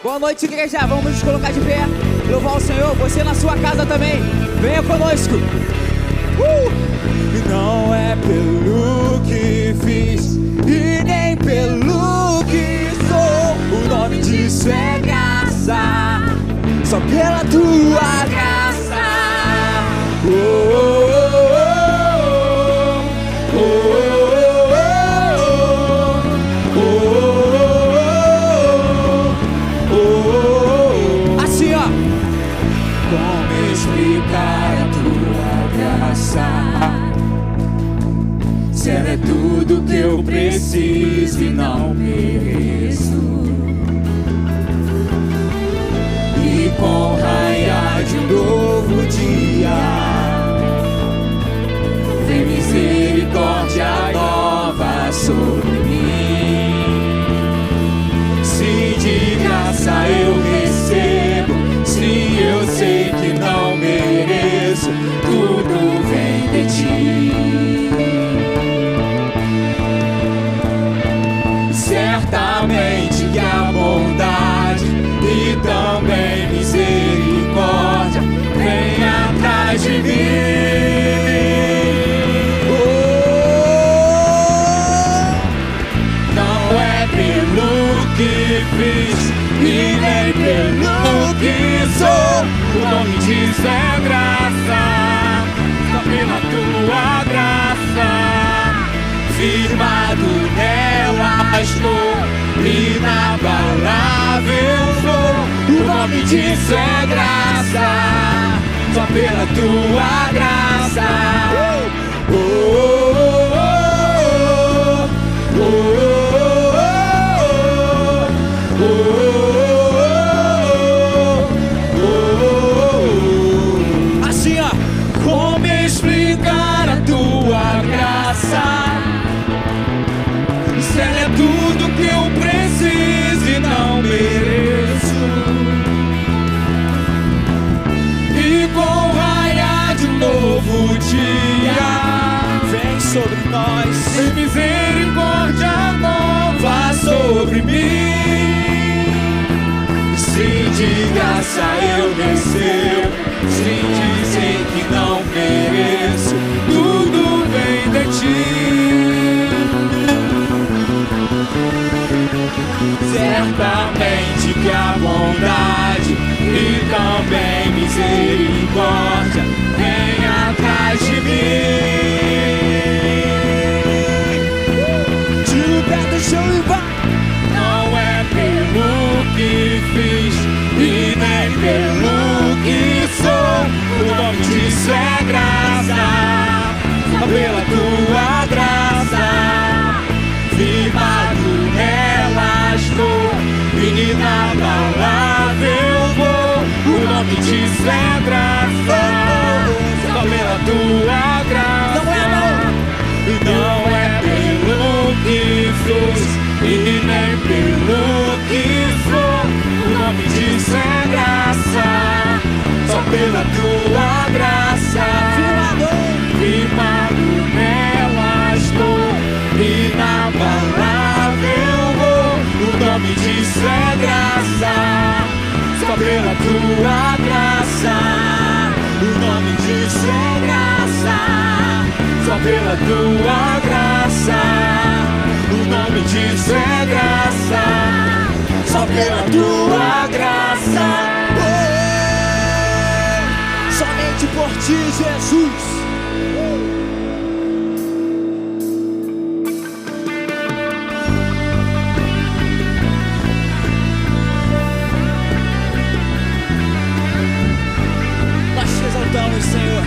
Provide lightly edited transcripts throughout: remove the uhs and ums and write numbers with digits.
Boa noite, igreja. Vamos nos colocar de pé, louvar o Senhor. Você na sua casa também, venha conosco. E não é pelo que fiz e nem pelo que sou. O nome disso é graça, só pela tua graça. Assim, ó. Como explicar a tua graça? Se ela é tudo que eu preciso e não mereço. E com o raiar de um novo dia, vem misericórdia nova sobre mim. Se de graça eu recebo, se eu sei que não mereço, tudo vem de ti. Certamente que a bondade e também misericórdia vem atrás de mim. Não é pelo que fiz e nem pelo que sou. O nome disso é graça, só pela tua graça. Firmado nela estou, inabalável sou. O nome disso é graça, só pela tua graça. Assim, ó. Como explicar a tua graça? Se ela é tudo que eu preciso e não mereço. E com o raiar de um novo dia, vem sobre nós, vem misericórdia nova sobre mim. Se de graça eu recebo, sem dizer que não mereço, tudo vem de ti. Certamente que a bondade e também misericórdia vem atrás de mim. Tira o pé do chão e vai. Não é pelo que fiz e nem pelo que sou. O nome disso é graça, pela tua graça. Firmado nela estou, inabalável vou. O nome disso é graça, só pela tua graça. Não é pelo que fiz e nem pelo que sou. O nome disso é graça, só pela tua graça. Firmado nela estou, inabalável vou. O nome disso é graça, só pela tua graça. O nome disso é graça, só pela tua graça. O nome disso é graça, só pela tua graça. Somente por ti, Jesus. Exaltamos, Senhor.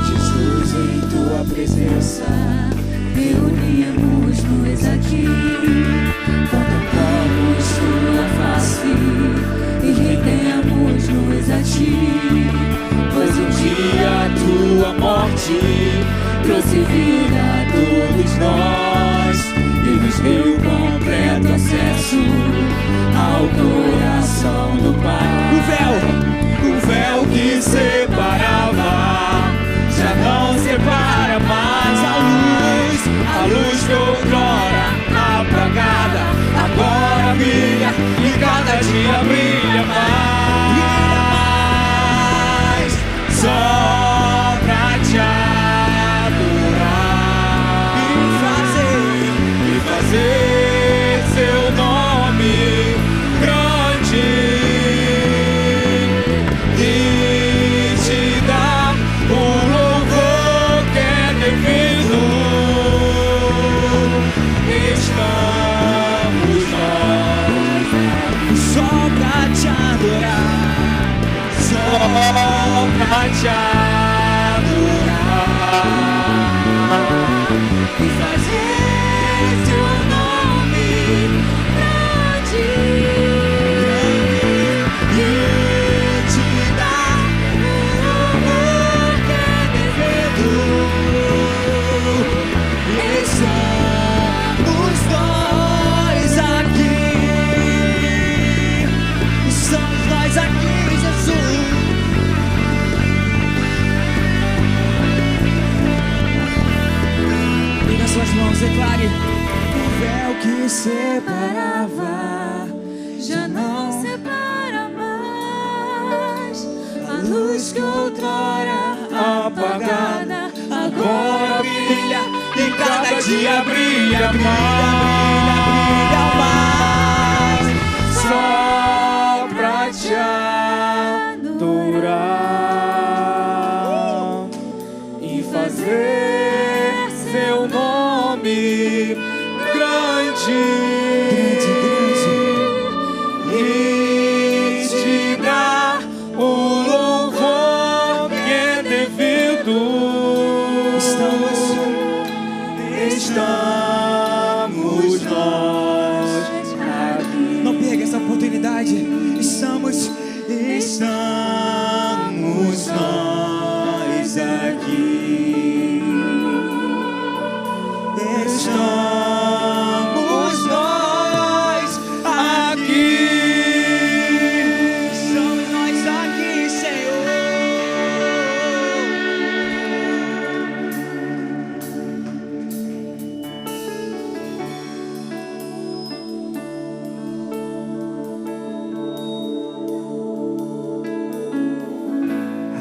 Jesus, em tua presença reunimos-nos aqui, contemplamos tua face e rendemos-nos a ti, pois um dia a tua morte trouxe vida a todos nós e nos deu completo acesso e cada dia brilha mais. Só pra te adorar e fazer seu nome grande e te dar o louvor que é devido. Estamos nós só pra te adorar, só pra te adorar e fazer teu nome grande e te dar o louvor que é devido. Estamos nós aqui, estamos nós aqui, Jesus. Liga suas mãos, declare. O véu que separava Já não separa mais. A luz que outrora apagada agora brilha e cada dia brilha mais. Só pra te adorar e fazer seu nome grande e te dar o louvor que é devido. Estamos nós aqui. Não perca essa oportunidade. Estamos nós aqui. Estamos nós aqui. Estamos nós aqui, Senhor.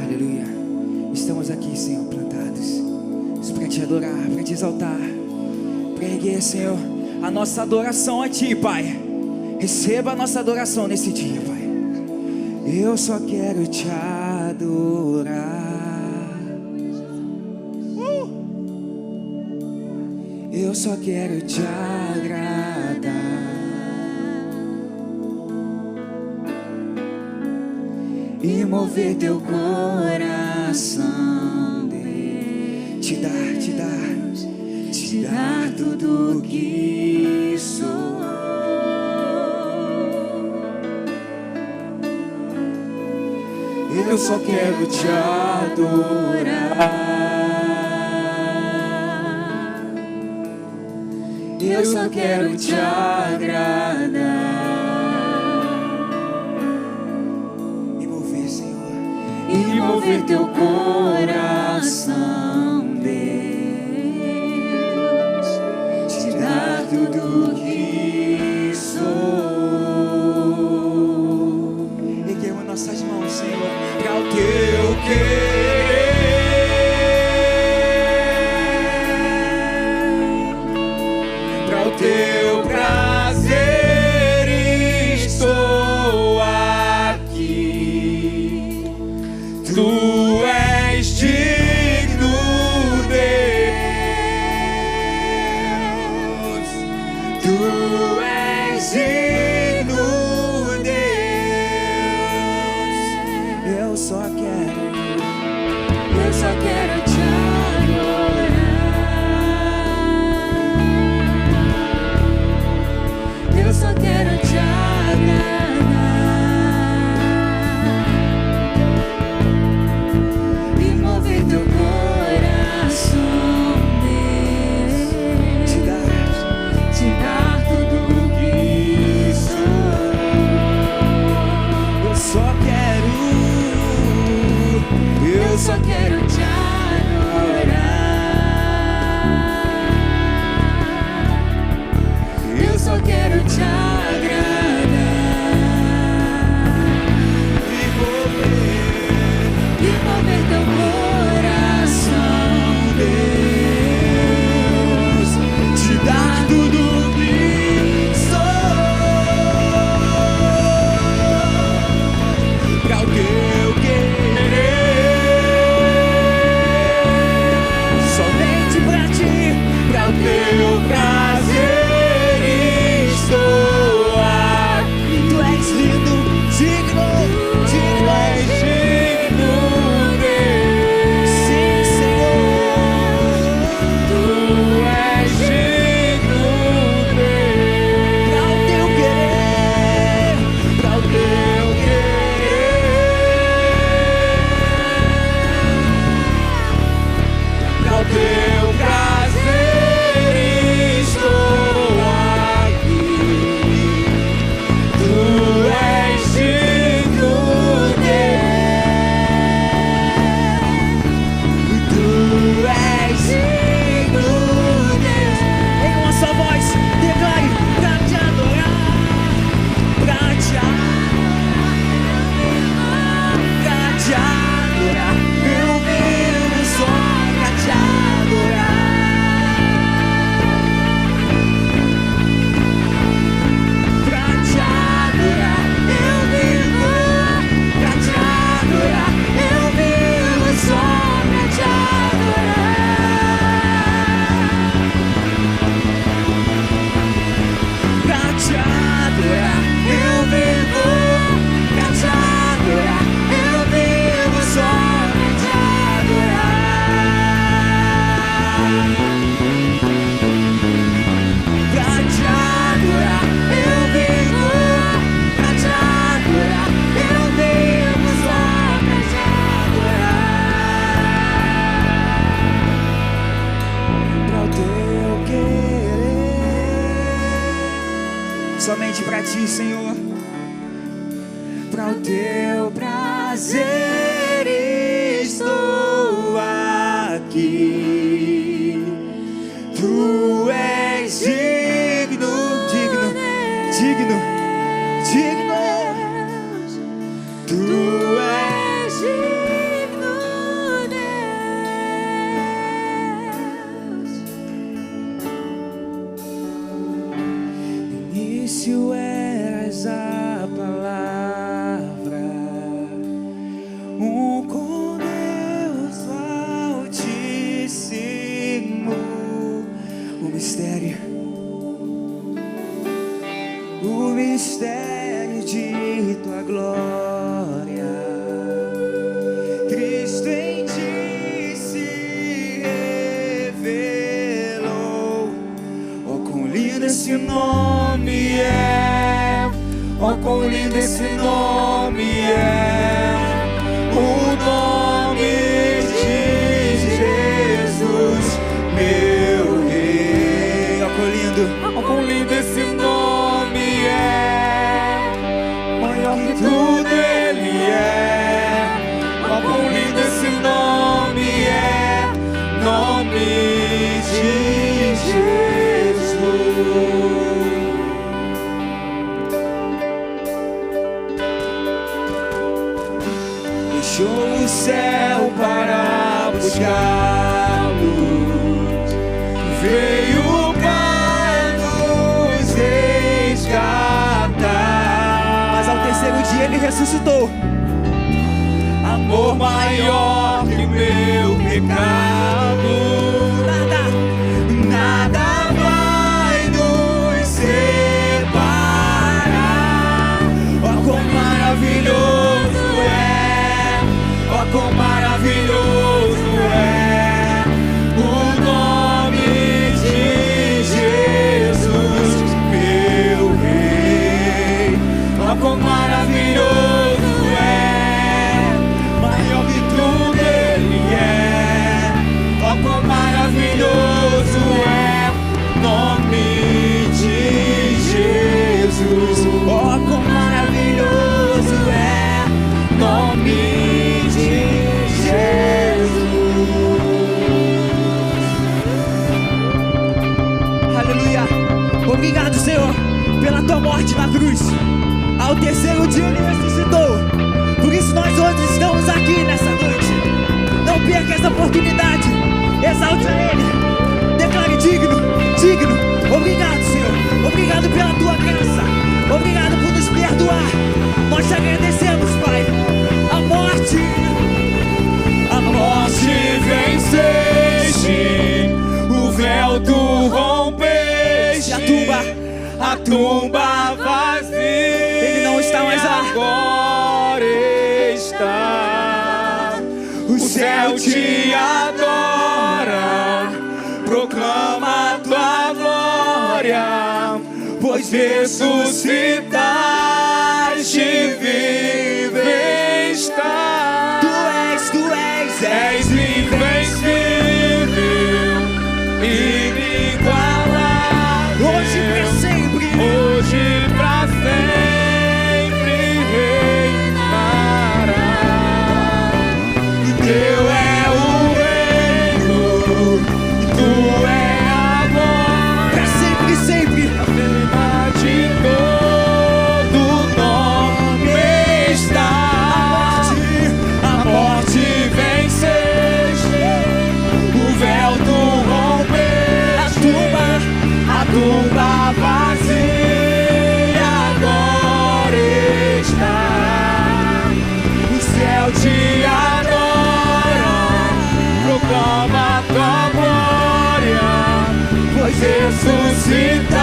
Aleluia. Estamos aqui, Senhor, plantados para te adorar, para te exaltar, para erguer, Senhor, a nossa adoração a Ti, Pai. Receba a nossa adoração nesse dia, Pai. Eu só quero te adorar. Eu só quero te agradar e mover teu coração, te dar tudo que sou. Eu só quero te adorar. Eu só quero te agradar e mover, Senhor, e mover teu coração, Deus, te dar tudo que sou. Erguemos nossas mãos, Senhor, para o teu querer. Teu prazer, estou aqui. Tu és digno Somente pra ti, Senhor, pra o teu prazer estou aqui. Tu és digno, digno, digno, digno. Tu és digno, Deus. Início eras a palavra, com Deus Altíssimo. O mistério de tua glória, Cristo em ti se revelou. Oh, quão lindo esse nome é, oh, quão lindo esse nome é, o nome de Jesus, meu Rei. Oh, quão lindo, oh, quão lindo esse nome é, maior que tudo ele é. Oh, quão lindo esse nome é, nome de Jesus. Deixou o céu para buscar-nos, veio para nos resgatar. Mas ao terceiro dia ele ressuscitou. Amor maior que meu pecado, nada vai nos separar. Oh, quão maravilhoso é, oh, quão maravilhoso é o nome de Jesus, meu Rei. Oh, quão maravilhoso é, maior que tudo ele é. Oh, quão maravilhoso é o nome de Jesus. Oh, quão maravilhoso é o nome de Jesus. Aleluia. Obrigado, Senhor, pela tua morte na cruz. Ao terceiro dia ele ressuscitou. Por isso nós hoje estamos aqui nessa noite. Não perca essa oportunidade. Exalte a ele. Declare digno, digno. Obrigado, Senhor. Obrigado pela tua graça. Obrigado por nos perdoar. Nós te agradecemos, Pai. A morte venceste, o véu tu rompeste, a tumba vazia, ele não está mais lá, agora está. O céu te adora, proclama a tua glória, pois ressuscitaste, vive está. Tu és invencível, inigualável, hoje pra sempre, reinará. Teu é o reino, tu é amor, pra sempre, sempre, acima de todos te adoram, proclama a tua glória, pois ressuscitaste,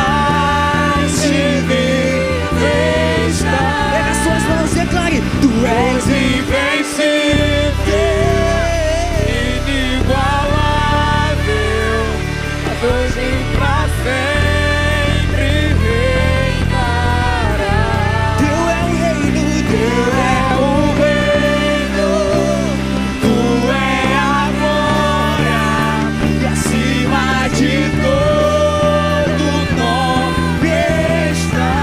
vive está. Pega as suas mãos e declare: Tu és invencível, inigualável, hoje e pra sempre reinará. Teu é o reino, Teu é o reino, Tu é a glória, e acima de todo nome está.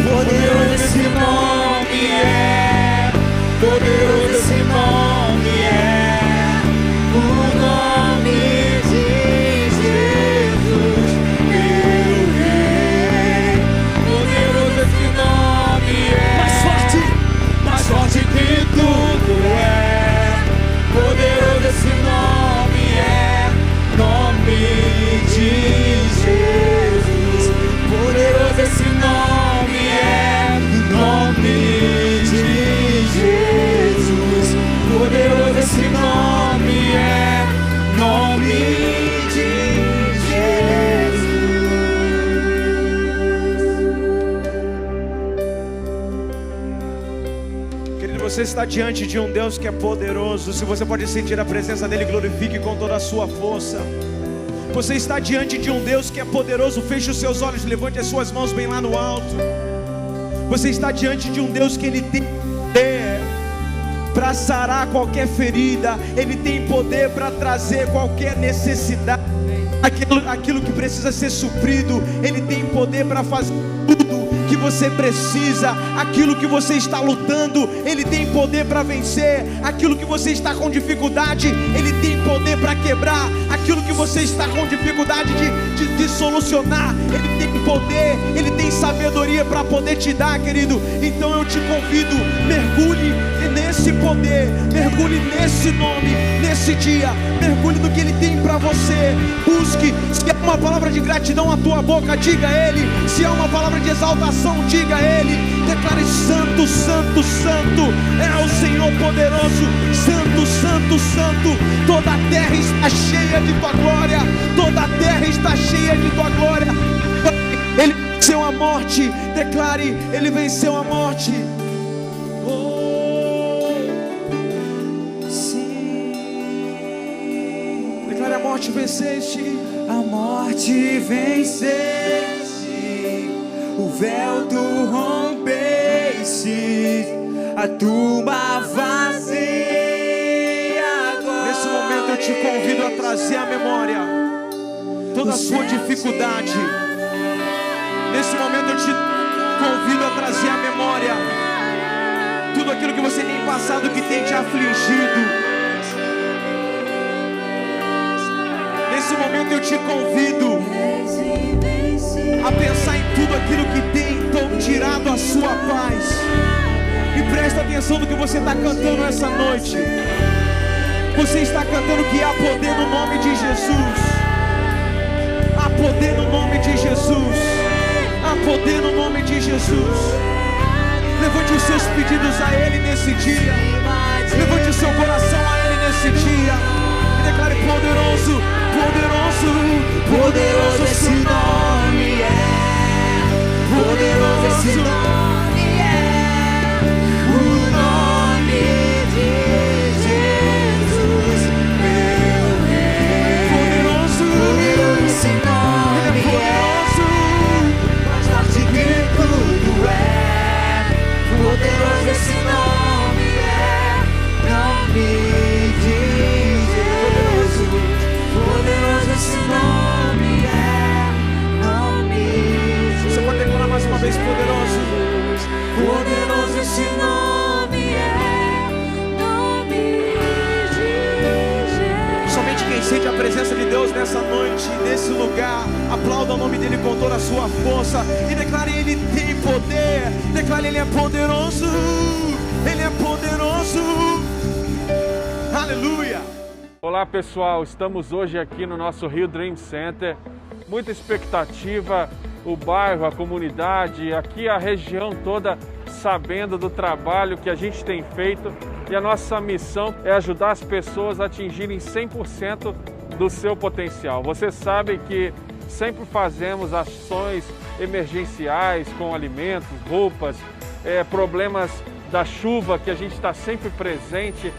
Poderoso esse nome é, poderoso esse nome é, o nome de Jesus, meu Rei. Poderoso esse nome é, mais forte que tudo é. Poderoso esse nome é, nome de Jesus. Poderoso esse nome é, nome de Jesus. Poderoso esse nome é, nome de Jesus. Querido, você está diante de um Deus que é poderoso. Se você pode sentir a presença dele, glorifique com toda a sua força. Você está diante de um Deus que é poderoso. Feche os seus olhos, levante as suas mãos bem lá no alto. Você está diante de um Deus que ele tem poder para sarar qualquer ferida. Ele tem poder para trazer qualquer necessidade, aquilo que precisa ser suprido. Ele tem poder para fazer tudo que você precisa. Aquilo que você está lutando, ele tem poder para vencer. Aquilo que você está com dificuldade, ele tem poder para quebrar. Aquilo que você está com dificuldade de solucionar, ele tem poder, ele tem sabedoria para poder te dar, querido. Então eu te convido, mergulhe nesse poder, mergulhe nesse nome, nesse dia, mergulhe no que ele tem para você. Busque, se há uma palavra de gratidão na tua boca, diga a ele. Se há uma palavra de exaltação, diga a ele. Declare: santo, santo, santo é o Senhor poderoso. Santo, santo, santo. Toda a terra está cheia de tua glória, toda a terra está cheia de tua glória. Ele venceu a morte, declare: ele venceu a morte. Declare: a morte venceste, a morte venceste, o véu tu rompeste, a tumba vazia agora. Nesse momento eu te convido a trazer à memória toda a sua dificuldade. Nesse momento eu te convido a trazer à memória tudo aquilo que você tem passado, que tem te afligido. Nesse momento eu te convido a pensar em tudo aquilo que tem tirado a sua paz. E presta atenção no que você está cantando essa noite. Você está cantando que há poder no nome de Jesus. Há poder no nome de Jesus. Há poder no nome de Jesus. Levante os seus pedidos a Ele nesse dia. Levante o seu coração a Ele nesse dia. E declare: poderoso, poderoso, poderoso esse nome é. Poderoso esse nome é. O nome de Jesus, meu Rei. Poderoso, poderoso esse nome é. Mais forte que tudo é. Poderoso esse nome é. Nome de Jesus. Poderoso esse nome é. Nome de Jesus. Você pode declarar mais uma vez: poderoso. Poderoso esse nome é. Nome de Jesus. Somente quem sente a presença de Deus nessa noite, nesse lugar, aplauda o nome dele com toda a sua força e declare: ele tem poder. Declare: ele é poderoso. Ele é poderoso. Aleluia. Olá pessoal, estamos hoje aqui no nosso Rio Dream Center. Muita expectativa, o bairro, a comunidade, aqui a região toda sabendo do trabalho que a gente tem feito e a nossa missão é ajudar as pessoas a atingirem 100% do seu potencial. Você sabe que sempre fazemos ações emergenciais com alimentos, roupas, problemas da chuva que a gente está sempre presente,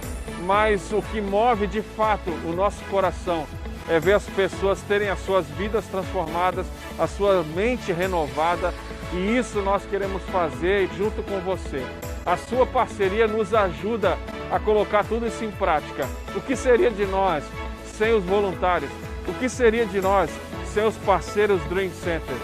mas o que move de fato o nosso coração é ver as pessoas terem as suas vidas transformadas, a sua mente renovada, e isso nós queremos fazer junto com você. A sua parceria nos ajuda a colocar tudo isso em prática. O que seria de nós sem os voluntários? O que seria de nós sem os parceiros Dream Center?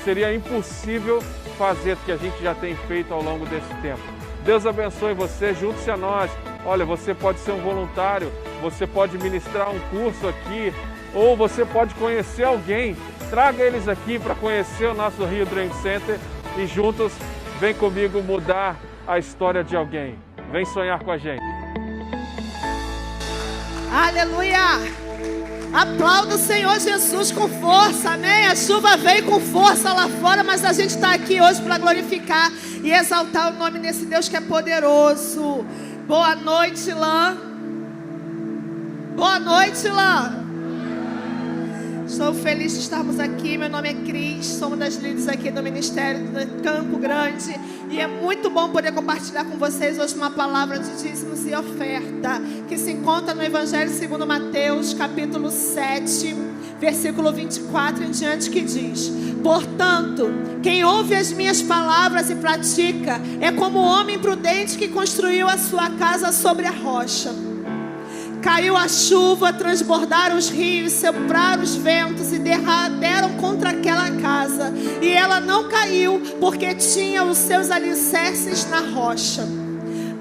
Seria impossível fazer o que a gente já tem feito ao longo desse tempo. Deus abençoe você, junte-se a nós. Olha, você pode ser um voluntário, você pode ministrar um curso aqui, ou você pode conhecer alguém. Traga eles aqui para conhecer o nosso Rio Dream Center e juntos, vem comigo mudar a história de alguém. Vem sonhar com a gente. Aleluia! Aplauda o Senhor Jesus com força, amém? A chuva veio com força lá fora, mas a gente está aqui hoje para glorificar e exaltar o nome desse Deus que é poderoso. Boa noite, Lã. Boa noite, Lã. Estou feliz de estarmos aqui. Meu nome é Cris, somos das líderes aqui do Ministério do Campo Grande. E é muito bom poder compartilhar com vocês hoje uma palavra de dízimos e oferta, que se encontra no Evangelho segundo Mateus, capítulo 7, versículo 24 em diante, que diz: portanto, quem ouve as minhas palavras e pratica é como o homem prudente que construiu a sua casa sobre a rocha. Caiu a chuva, transbordaram os rios, sopraram os ventos e derraderam contra aquela casa. E ela não caiu, porque tinha os seus alicerces na rocha.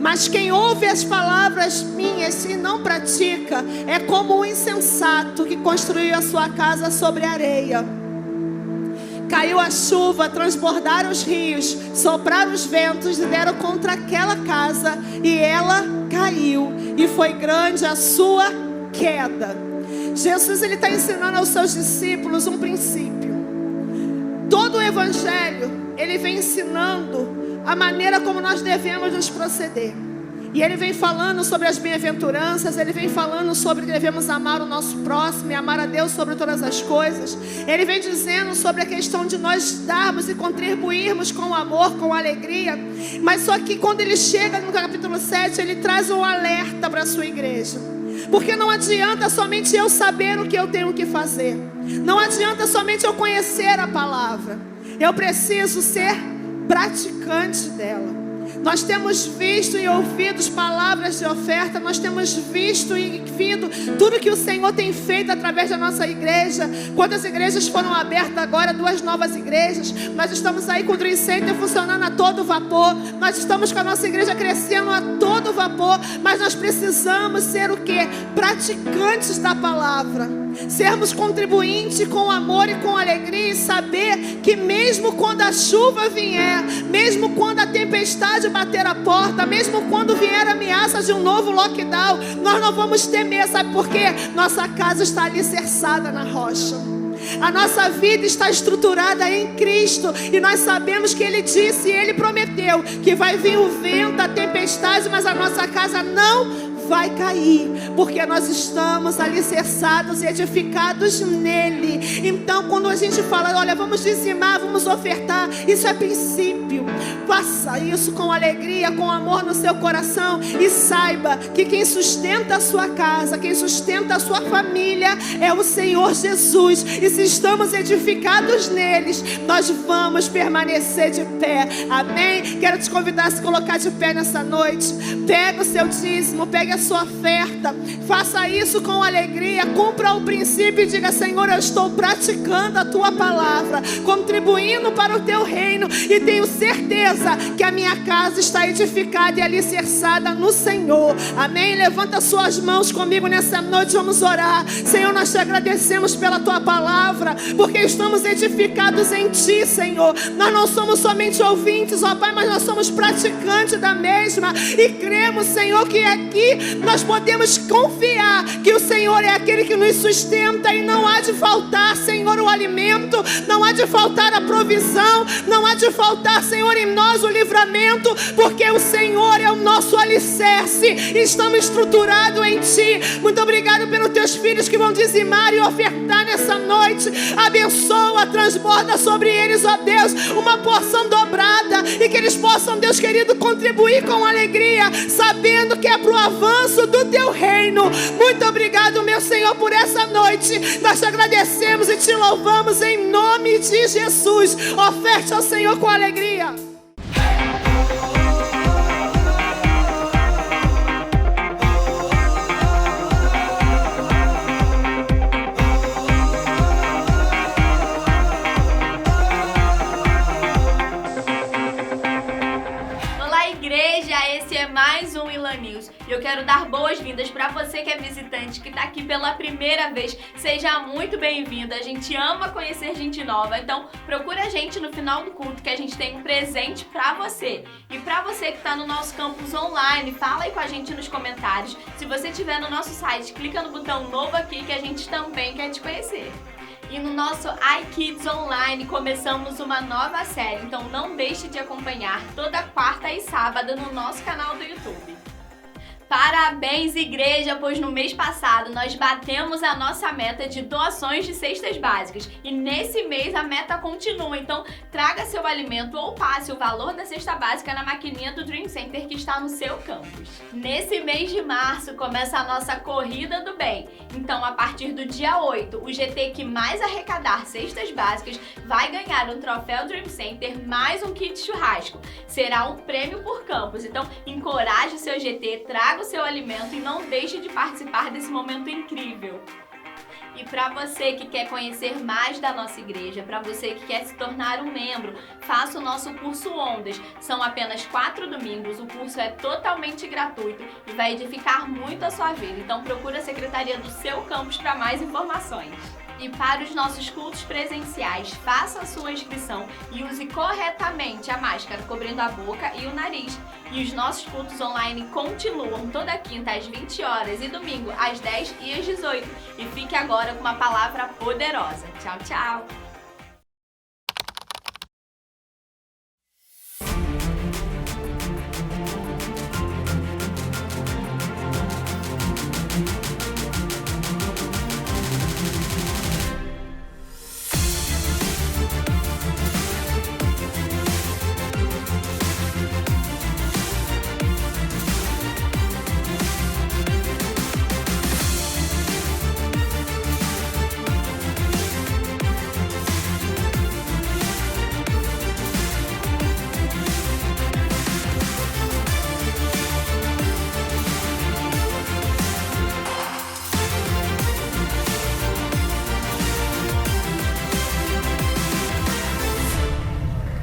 Mas quem ouve as palavras minhas e não pratica é como um insensato que construiu a sua casa sobre a areia. Caiu a chuva, transbordaram os rios, sopraram os ventos e deram contra aquela casa, e ela caiu, e foi grande a sua queda. Jesus, ele está ensinando aos seus discípulos um princípio. Todo o Evangelho, ele vem ensinando a maneira como nós devemos nos proceder. E ele vem falando sobre as bem-aventuranças, ele vem falando sobre que devemos amar o nosso próximo e amar a Deus sobre todas as coisas. Ele vem dizendo sobre a questão de nós darmos e contribuirmos com amor, com alegria. Mas só que quando ele chega no capítulo 7, ele traz um alerta para a sua igreja. Porque não adianta somente eu saber o que eu tenho que fazer. Não adianta somente eu conhecer a palavra. Eu preciso ser praticante dela. Nós temos visto e ouvido palavras de oferta. Nós temos visto e ouvido tudo que o Senhor tem feito através da nossa igreja. Quantas igrejas foram abertas agora? 2 novas igrejas. Nós estamos aí com o Dream Center funcionando a todo vapor. Nós estamos com a nossa igreja crescendo a todo vapor. Mas nós precisamos ser o quê? Praticantes da palavra. Sermos contribuintes com amor e com alegria, e saber que mesmo quando a chuva vier, mesmo quando a tempestade bater a porta, mesmo quando vier a ameaça de um novo lockdown, nós não vamos temer. Sabe por quê? Nossa casa está alicerçada na rocha. A nossa vida está estruturada em Cristo, e nós sabemos que Ele disse e Ele prometeu que vai vir o vento, a tempestade, mas a nossa casa não vai cair, porque nós estamos alicerçados e edificados nele. Então, quando a gente fala, olha, vamos dizimar, vamos ofertar, isso é princípio. Faça isso com alegria, com amor no seu coração, e saiba que quem sustenta a sua casa, quem sustenta a sua família é o Senhor Jesus. E se estamos edificados neles, nós vamos permanecer de pé. Amém? Quero te convidar a se colocar de pé nessa noite. Pega o seu dízimo, pegue a sua oferta, faça isso com alegria, cumpra o princípio e diga: Senhor, eu estou praticando a tua palavra, contribuindo para o teu reino, e tenho certeza que a minha casa está edificada e alicerçada no Senhor. Amém? Levanta suas mãos comigo nessa noite, vamos orar. Senhor, nós te agradecemos pela tua palavra, porque estamos edificados em ti, Senhor. Nós não somos somente ouvintes, ó Pai, mas nós somos praticantes da mesma, e cremos, Senhor, que aqui nós podemos confiar que o Senhor é aquele que nos sustenta, e não há de faltar, Senhor, o alimento, não há de faltar a provisão, não há de faltar, Senhor, em nós o livro livramento, porque o Senhor é o nosso alicerce e estamos estruturados em Ti. Muito obrigado pelos Teus filhos que vão dizimar e ofertar nessa noite. Abençoa, transborda sobre eles, ó Deus, uma porção dobrada, e que eles possam, Deus querido, contribuir com alegria, sabendo que é para o avanço do Teu reino. Muito obrigado, meu Senhor, por essa noite. Nós te agradecemos e te louvamos em nome de Jesus. Oferte ao Senhor com alegria. Esse é mais um Ilan News e eu quero dar boas-vindas para você que é visitante, que está aqui pela primeira vez. Seja muito bem-vindo, a gente ama conhecer gente nova, então procura a gente no final do culto que a gente tem um presente para você. E para você que está no nosso campus online, fala aí com a gente nos comentários. Se você estiver no nosso site, clica no botão novo aqui que a gente também quer te conhecer. E no nosso iKids Online começamos uma nova série, então não deixe de acompanhar toda quarta e sábado no nosso canal do YouTube. Parabéns, igreja, pois no mês passado nós batemos a nossa meta de doações de cestas básicas e nesse mês a meta continua, então traga seu alimento ou passe o valor da cesta básica na maquininha do Dream Center que está no seu campus. Nesse mês de março começa a nossa Corrida do Bem, então a partir do dia 8, o GT que mais arrecadar cestas básicas vai ganhar um troféu Dream Center mais um kit churrasco. Será um prêmio por campus, então encoraje o seu GT, traga o seu alimento e não deixe de participar desse momento incrível. E para você que quer conhecer mais da nossa igreja, para você que quer se tornar um membro, faça o nosso curso Ondas. São apenas 4 domingos, o curso é totalmente gratuito e vai edificar muito a sua vida. Então procure a secretaria do seu campus para mais informações. E para os nossos cultos presenciais, faça a sua inscrição e use corretamente a máscara cobrindo a boca e o nariz. E os nossos cultos online continuam toda quinta às 20 horas e domingo às 10 e às 18. E fique agora com uma palavra poderosa. Tchau, tchau!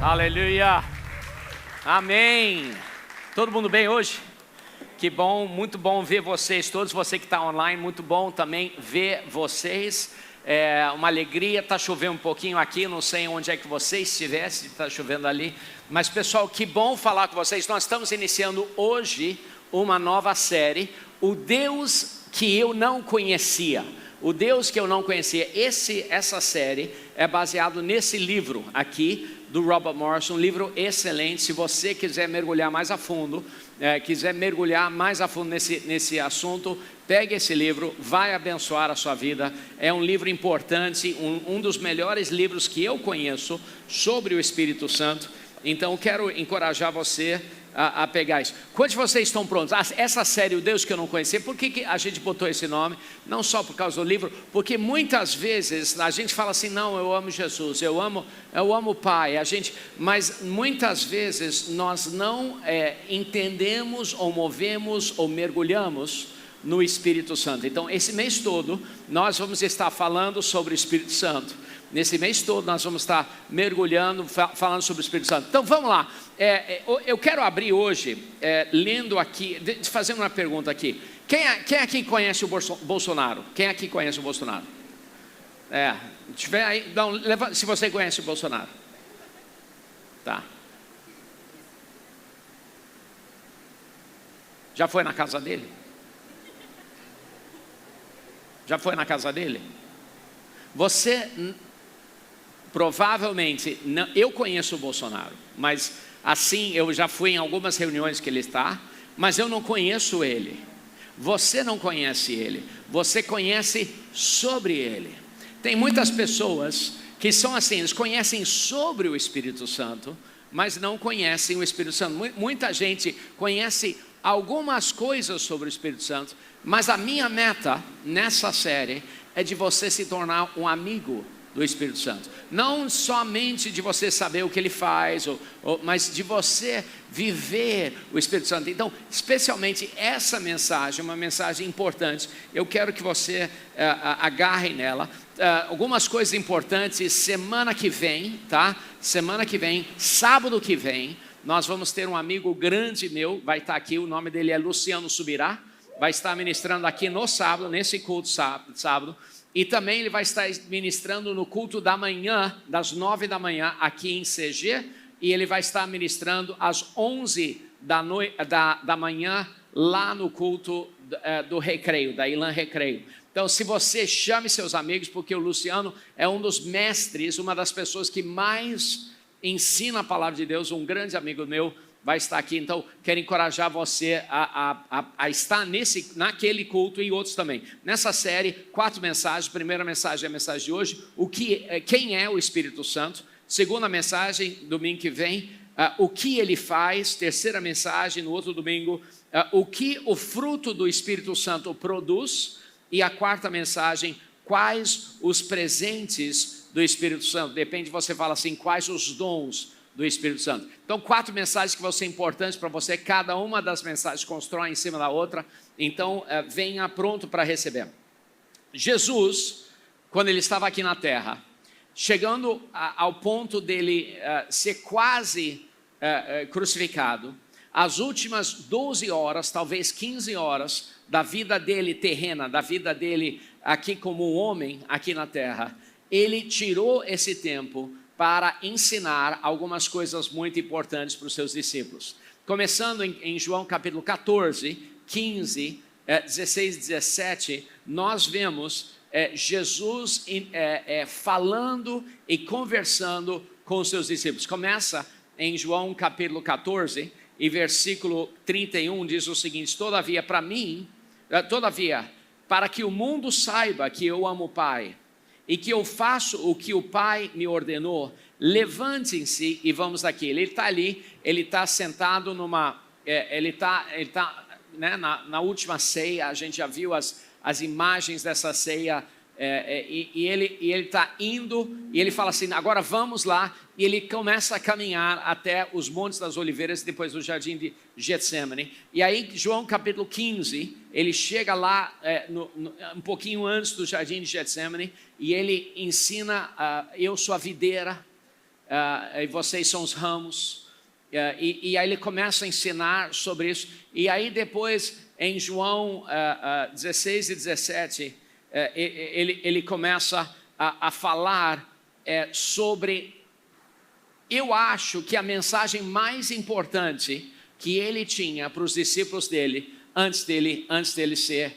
Aleluia, amém. Todo mundo bem hoje? Que bom, muito bom ver vocês todos. Você que está online, muito bom também ver vocês. É uma alegria. Está chovendo um pouquinho aqui, não sei onde é que vocês estivessem, está chovendo ali. Mas pessoal, que bom falar com vocês. Nós estamos iniciando hoje uma nova série, O Deus que eu não conhecia. O Deus que eu não conhecia. Essa série é baseado nesse livro aqui do Robert Morrison, um livro excelente. Se você quiser mergulhar mais a fundo, nesse assunto, pegue esse livro, vai abençoar a sua vida. É um livro importante, um dos melhores livros que eu conheço sobre o Espírito Santo. Então quero encorajar você a pegar isso. Quantos de vocês estão prontos? Essa série, O Deus que eu não conhecia, por que a gente botou esse nome? Não só por causa do livro, porque muitas vezes a gente fala assim, não, eu amo Jesus, eu amo o Pai, mas muitas vezes nós não entendemos ou movemos ou mergulhamos no Espírito Santo. Então esse mês todo nós vamos estar falando sobre o Espírito Santo. Nesse mês todo nós vamos estar mergulhando, falando sobre o Espírito Santo. Então vamos lá, eu quero abrir hoje, lendo aqui, fazendo uma pergunta aqui. Quem aqui conhece o Bolsonaro? Quem aqui conhece o Bolsonaro? Tiver aí, levanta, se você conhece o Bolsonaro. Tá. Já foi na casa dele? Já foi na casa dele? Você provavelmente, não, eu conheço o Bolsonaro, mas assim, eu já fui em algumas reuniões que ele está, mas eu não conheço ele. Você não conhece ele, você conhece sobre ele. Tem muitas pessoas que são assim, eles conhecem sobre o Espírito Santo, mas não conhecem o Espírito Santo. Muita gente conhece algumas coisas sobre o Espírito Santo, mas a minha meta nessa série é de você se tornar um amigo do Espírito Santo. Não somente de você saber o que ele faz, mas de você viver o Espírito Santo. Então, especialmente essa mensagem, uma mensagem importante, eu quero que você agarre nela. Algumas coisas importantes, semana que vem, tá? Semana que vem, sábado que vem, nós vamos ter um amigo grande meu, vai estar aqui, o nome dele é Luciano Subirá, vai estar ministrando aqui no sábado, nesse culto sábado. E também ele vai estar ministrando no culto da manhã, das 9 da manhã, aqui em CG. E ele vai estar ministrando às 11 da manhã, lá no culto do Recreio, da Ilan Recreio. Então, se você chame seus amigos, porque o Luciano é um dos mestres, uma das pessoas que mais ensina a palavra de Deus, um grande amigo meu, vai estar aqui. Então, quero encorajar você a estar naquele culto e outros também. Nessa série, 4 mensagens. Primeira mensagem é a mensagem de hoje, quem é o Espírito Santo. Segunda mensagem, domingo que vem, o que ele faz. Terceira mensagem, no outro domingo, o que o fruto do Espírito Santo produz. E a quarta mensagem, quais os presentes do Espírito Santo. Depende, você fala assim, quais os dons do Espírito Santo. Então, 4 mensagens que vão ser importantes para você. Cada uma das mensagens constrói em cima da outra. Então, venha pronto para receber. Jesus, quando ele estava aqui na terra, chegando ao ponto dele ser quase crucificado, as últimas 12 horas, talvez 15 horas da vida dele terrena, da vida dele aqui como um homem aqui na terra, ele tirou esse tempo para ensinar algumas coisas muito importantes para os seus discípulos. Começando em João capítulo 14, 15, 16 e 17, nós vemos Jesus falando e conversando com os seus discípulos. Começa em João capítulo 14 e versículo 31, diz o seguinte: todavia, para que o mundo saiba que eu amo o Pai, e que eu faço o que o Pai me ordenou, levantem-se e vamos daqui. Ele está ali, ele está sentado ele está né, na última ceia. A gente já viu as imagens dessa ceia, e ele está indo, e ele fala assim, agora vamos lá, e ele começa a caminhar até os Montes das Oliveiras, depois do Jardim de Getsemane. E aí, João capítulo 15, ele chega lá um pouquinho antes do Jardim de Getsemane, e ele ensina, eu sou a videira, e vocês são os ramos, e aí ele começa a ensinar sobre isso. E aí depois, em João 16 e 17, ele começa a falar sobre, eu acho que a mensagem mais importante que ele tinha para os discípulos dele, antes dele ser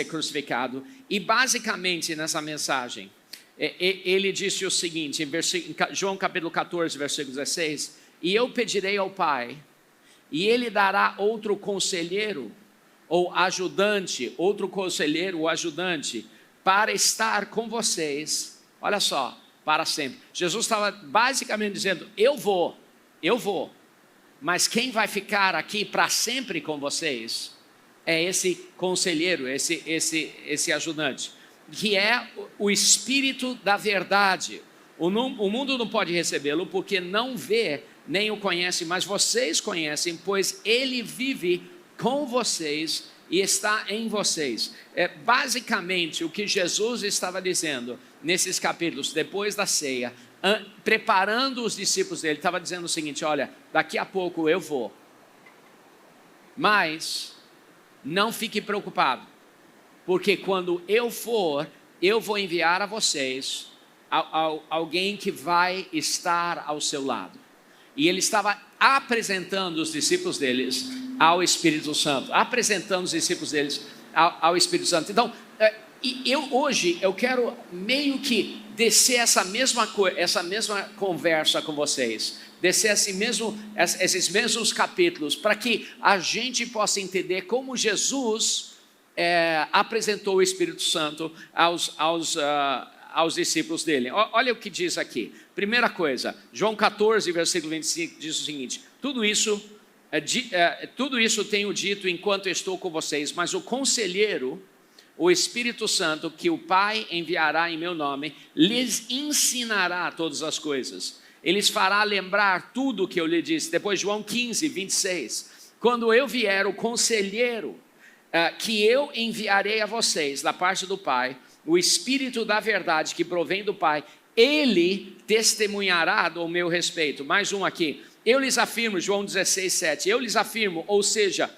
crucificado. E basicamente nessa mensagem, ele disse o seguinte, em João capítulo 14, versículo 16, e eu pedirei ao Pai, e ele dará outro conselheiro, ou ajudante, outro conselheiro ou ajudante, para estar com vocês, olha só, para sempre. Jesus estava basicamente dizendo, eu vou, mas quem vai ficar aqui para sempre com vocês é esse conselheiro, esse ajudante, que é o Espírito da verdade. O mundo não pode recebê-lo porque não vê nem o conhece, mas vocês conhecem, pois ele vive com vocês e está em vocês. Basicamente o que Jesus estava dizendo nesses capítulos, depois da ceia, preparando os discípulos dele, estava dizendo o seguinte, olha, daqui a pouco eu vou, mas não fique preocupado, porque quando eu for, eu vou enviar a vocês alguém que vai estar ao seu lado. E ele estava apresentando os discípulos deles ao Espírito Santo, apresentando os discípulos deles ao Espírito Santo. Então, hoje eu quero meio que descer essa mesma conversa com vocês, descer esses mesmos capítulos, para que a gente possa entender como Jesus apresentou o Espírito Santo aos discípulos dele. Olha o que diz aqui. Primeira coisa, João 14, versículo 25, diz o seguinte: tudo isso tenho dito enquanto estou com vocês, mas o Conselheiro, o Espírito Santo, que o Pai enviará em meu nome, lhes ensinará todas as coisas. Ele lhes fará lembrar tudo o que eu lhe disse. Depois João 15, 26. Quando eu vier, o Conselheiro, que eu enviarei a vocês da parte do Pai, o Espírito da verdade que provém do Pai, ele testemunhará do meu respeito. Mais um aqui. Eu lhes afirmo, João 16, 7. Eu lhes afirmo, ou seja,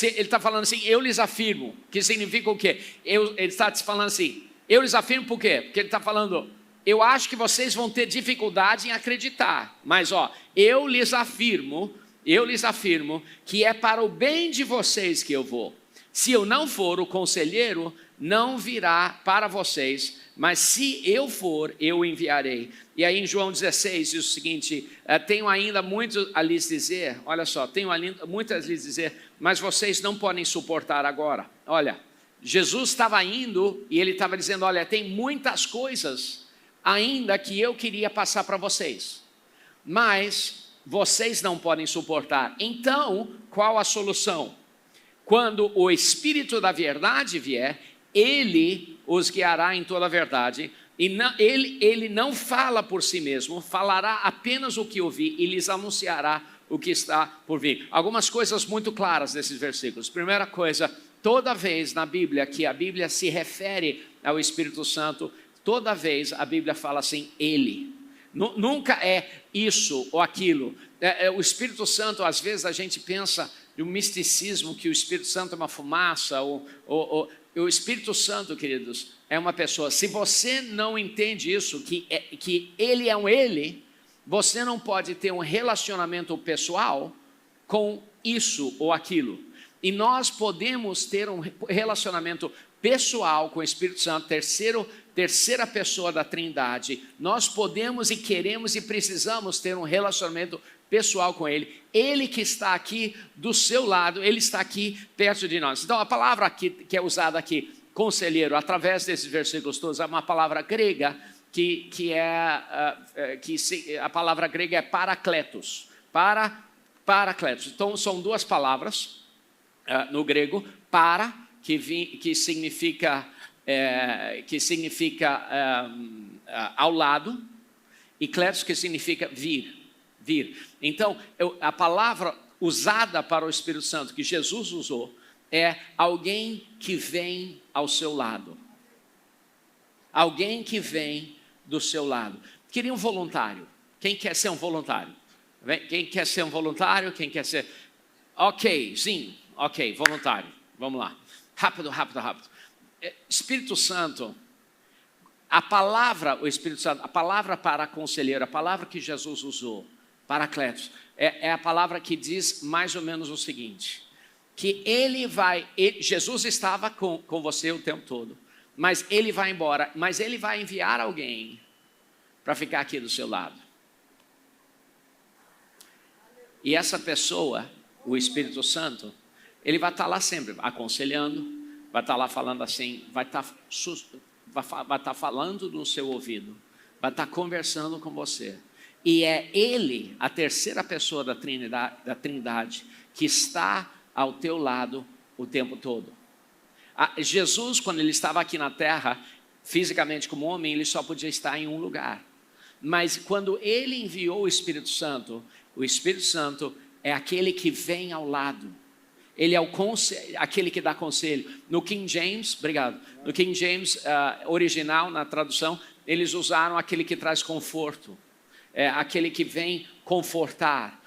ele está falando assim, eu lhes afirmo, que significa o quê? Ele está falando assim, eu lhes afirmo por quê? Porque ele está falando, eu acho que vocês vão ter dificuldade em acreditar, mas eu lhes afirmo que é para o bem de vocês que eu vou. Se eu não for, o Conselheiro não virá para vocês, mas se eu for, eu enviarei. E aí em João 16 diz o seguinte, tenho ainda muito a lhes dizer, olha só, tenho ainda muito a lhes dizer, mas vocês não podem suportar agora. Olha, Jesus estava indo e ele estava dizendo, olha, tem muitas coisas ainda que eu queria passar para vocês, mas vocês não podem suportar. Então, qual a solução? Quando o Espírito da verdade vier, ele os guiará em toda a verdade, e ele não fala por si mesmo, falará apenas o que ouvir e lhes anunciará o que está por vir. Algumas coisas muito claras nesses versículos. Primeira coisa, toda vez na Bíblia que a Bíblia se refere ao Espírito Santo, toda vez a Bíblia fala assim, ele. Nunca é isso ou aquilo. O Espírito Santo, às vezes a gente pensa de um misticismo, que o Espírito Santo é uma fumaça, o Espírito Santo, queridos, é uma pessoa. Se você não entende isso, que ele é um ele, você não pode ter um relacionamento pessoal com isso ou aquilo. E nós podemos ter um relacionamento pessoal com o Espírito Santo, terceira pessoa da Trindade. Nós podemos e queremos e precisamos ter um relacionamento pessoal com ele. Ele que está aqui do seu lado, ele está aqui perto de nós. Então a palavra aqui, que é usada aqui, conselheiro, através desses versículos todos, é uma palavra grega a palavra grega é parakletos. Paracletos. Então são duas palavras no grego, que significa ao lado, e kletos, que significa vir. Então, a palavra usada para o Espírito Santo, que Jesus usou, é alguém que vem ao seu lado. Alguém que vem do seu lado. Queria um voluntário. Quem quer ser um voluntário? Quem quer ser um voluntário? Quem quer ser... Ok, sim. Ok, voluntário. Vamos lá. Rápido. Espírito Santo, a palavra para conselheiro, a palavra que Jesus usou, paracletos, é a palavra que diz mais ou menos o seguinte, que Jesus estava com você o tempo todo, mas ele vai embora, mas ele vai enviar alguém para ficar aqui do seu lado. E essa pessoa, o Espírito Santo, ele vai estar lá sempre, aconselhando, vai estar lá falando assim, vai estar falando no seu ouvido, vai estar conversando com você. E é ele, a terceira pessoa da Trindade, que está ao teu lado o tempo todo. Jesus, quando ele estava aqui na terra, fisicamente como homem, ele só podia estar em um lugar. Mas quando ele enviou o Espírito Santo é aquele que vem ao lado. Ele é aquele que dá conselho. No King James, obrigado. No King James original, na tradução, eles usaram aquele que traz conforto. Aquele que vem confortar.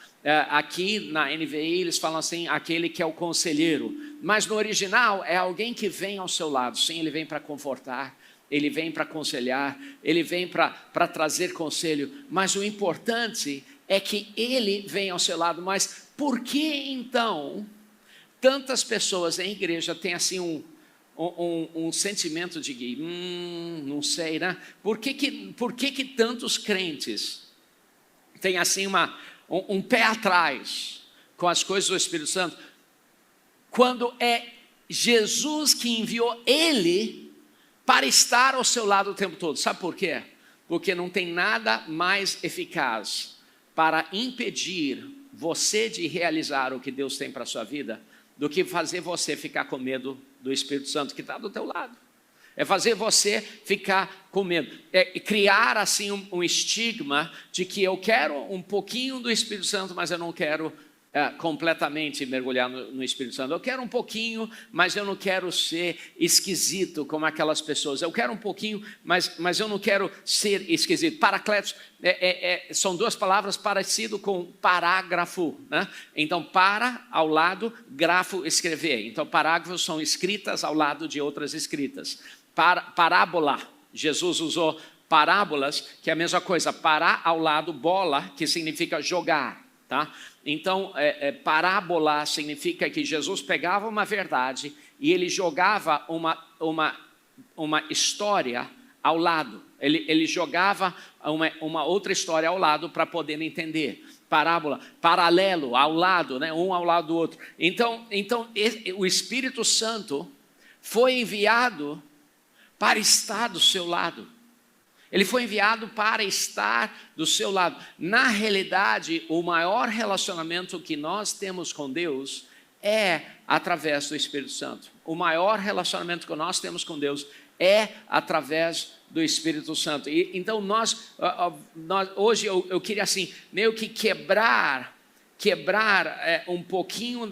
Aqui na NVI eles falam assim, aquele que é o conselheiro. Mas no original é alguém que vem ao seu lado. Sim, ele vem para confortar, ele vem para aconselhar, ele vem para trazer conselho. Mas o importante é que ele vem ao seu lado. Mas por que então tantas pessoas em igreja têm assim um sentimento de não sei, né? Por que tantos crentes têm assim um pé atrás com as coisas do Espírito Santo, quando é Jesus que enviou ele para estar ao seu lado o tempo todo. Sabe por quê? Porque não tem nada mais eficaz para impedir você de realizar o que Deus tem para a sua vida do que fazer você ficar com medo do Espírito Santo que está do teu lado. É fazer você ficar com medo. É criar assim um estigma de que eu quero um pouquinho do Espírito Santo, mas eu não quero completamente mergulhar no Espírito Santo. Eu quero um pouquinho, mas eu não quero ser esquisito como aquelas pessoas. Eu quero um pouquinho, mas eu não quero ser esquisito. Paracletos são duas palavras parecidas com parágrafo, né? Então, para, ao lado, grafo, escrever. Então, parágrafos são escritas ao lado de outras escritas. Parábola, Jesus usou parábolas, que é a mesma coisa. Parar ao lado, bola, que significa jogar, tá? Então, parábola significa que Jesus pegava uma verdade e ele jogava uma história ao lado. Ele jogava uma outra história ao lado para poder entender. Parábola, paralelo, ao lado, né? Um ao lado do outro. Então o Espírito Santo foi enviado para estar do seu lado. Ele foi enviado para estar do seu lado. Na realidade, o maior relacionamento que nós temos com Deus é através do Espírito Santo. O maior relacionamento que nós temos com Deus é através do Espírito Santo. E, então, hoje eu queria assim, meio que quebrar um pouquinho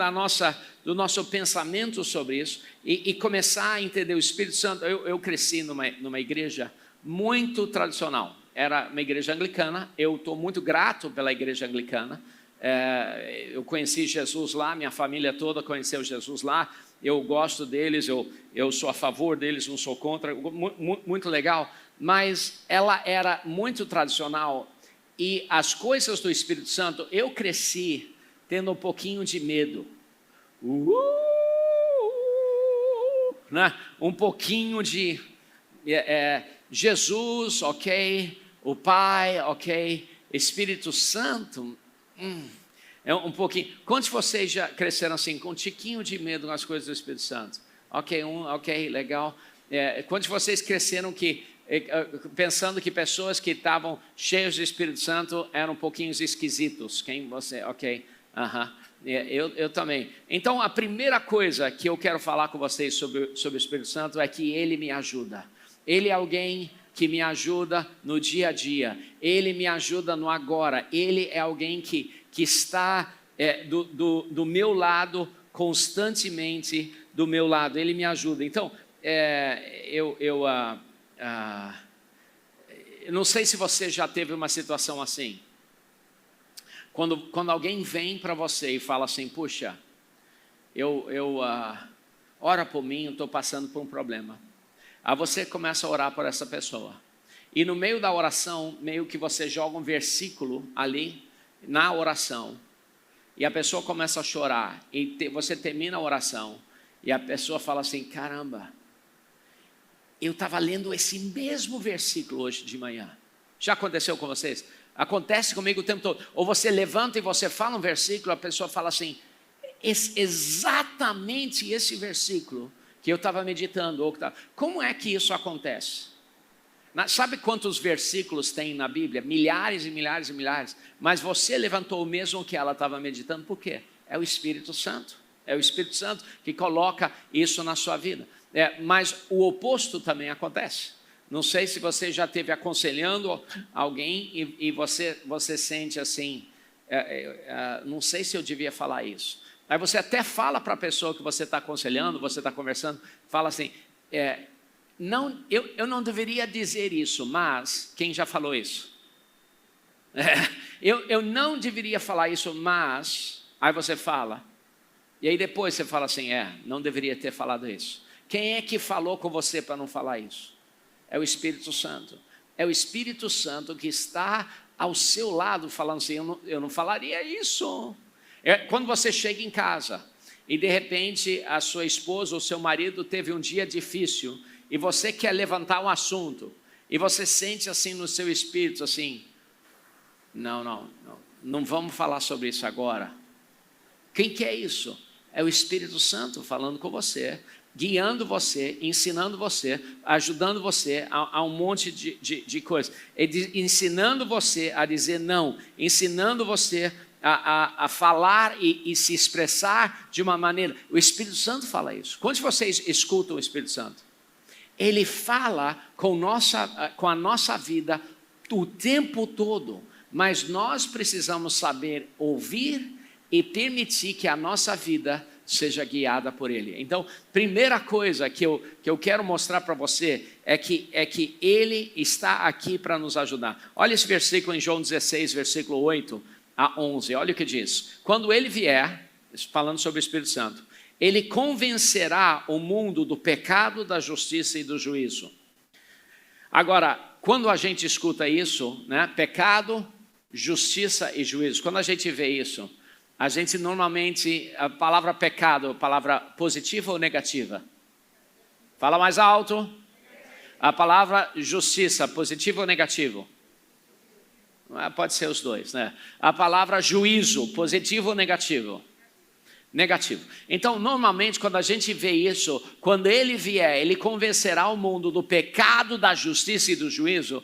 do nosso pensamento sobre isso e começar a entender o Espírito Santo. Eu cresci numa igreja muito tradicional, era uma igreja anglicana. Eu estou muito grato pela igreja anglicana. Eu conheci Jesus lá, minha família toda conheceu Jesus lá. Eu gosto deles, eu sou a favor deles, não sou contra, muito legal. Mas ela era muito tradicional e as coisas do Espírito Santo, eu cresci tendo um pouquinho de medo. Né? Um pouquinho de... Jesus, ok, o Pai, ok, Espírito Santo, é um pouquinho. Quantos de vocês já cresceram assim, com um tiquinho de medo nas coisas do Espírito Santo? Ok, legal. Quantos de vocês cresceram pensando que pessoas que estavam cheias do Espírito Santo eram um pouquinho esquisitos? Quem você? Ok, eu também. Então, a primeira coisa que eu quero falar com vocês sobre o Espírito Santo é que ele me ajuda. Ele é alguém que me ajuda no dia a dia. Ele me ajuda no agora. Ele é alguém que está do meu lado, constantemente do meu lado. Ele me ajuda. Então, eu não sei se você já teve uma situação assim. Quando alguém vem para você e fala assim, puxa, ora por mim, eu estou passando por um problema. Aí você começa a orar por essa pessoa. E no meio da oração, meio que você joga um versículo ali, na oração. E a pessoa começa a chorar. E você termina a oração. E a pessoa fala assim, caramba, eu estava lendo esse mesmo versículo hoje de manhã. Já aconteceu com vocês? Acontece comigo o tempo todo. Ou você levanta e você fala um versículo, a pessoa fala assim, exatamente esse versículo que eu estava meditando. Como é que isso acontece? Sabe quantos versículos tem na Bíblia? Milhares e milhares e milhares. Mas você levantou o mesmo que ela estava meditando. Por quê? É o Espírito Santo. É o Espírito Santo que coloca isso na sua vida. Mas o oposto também acontece. Não sei se você já esteve aconselhando alguém e você sente assim, não sei se eu devia falar isso. Aí você até fala para a pessoa que você está aconselhando, você está conversando, fala assim, eu não deveria dizer isso, mas quem já falou isso? Eu não deveria falar isso, mas... Aí você fala, e aí depois você fala assim, não deveria ter falado isso. Quem é que falou com você para não falar isso? É o Espírito Santo. É o Espírito Santo que está ao seu lado falando assim, eu não falaria isso. Quando você chega em casa e de repente a sua esposa ou seu marido teve um dia difícil e você quer levantar um assunto e você sente assim no seu espírito assim, não não vamos falar sobre isso agora. Quem que é isso? É o Espírito Santo falando com você, guiando você, ensinando você, ajudando você a um monte de coisas. Ensinando você a dizer não, ensinando você a falar e se expressar de uma maneira. O Espírito Santo fala isso. Quando vocês escutam o Espírito Santo, ele fala com a nossa vida o tempo todo, mas nós precisamos saber ouvir e permitir que a nossa vida seja guiada por Ele. Então, primeira coisa que eu quero mostrar para você é que Ele está aqui para nos ajudar. Olha esse versículo em João 16, versículo 8 a 11. Olha o que diz. Quando Ele vier, falando sobre o Espírito Santo, Ele convencerá o mundo do pecado, da justiça e do juízo. Agora, quando a gente escuta isso, né, pecado, justiça e juízo, quando a gente vê isso, a gente normalmente, a palavra pecado, a palavra positiva ou negativa? Fala mais alto. A palavra justiça, positivo ou negativo? Pode ser os dois, né? A palavra juízo, positivo ou negativo? Negativo. Então, normalmente, quando a gente vê isso, quando Ele vier, Ele convencerá o mundo do pecado, da justiça e do juízo.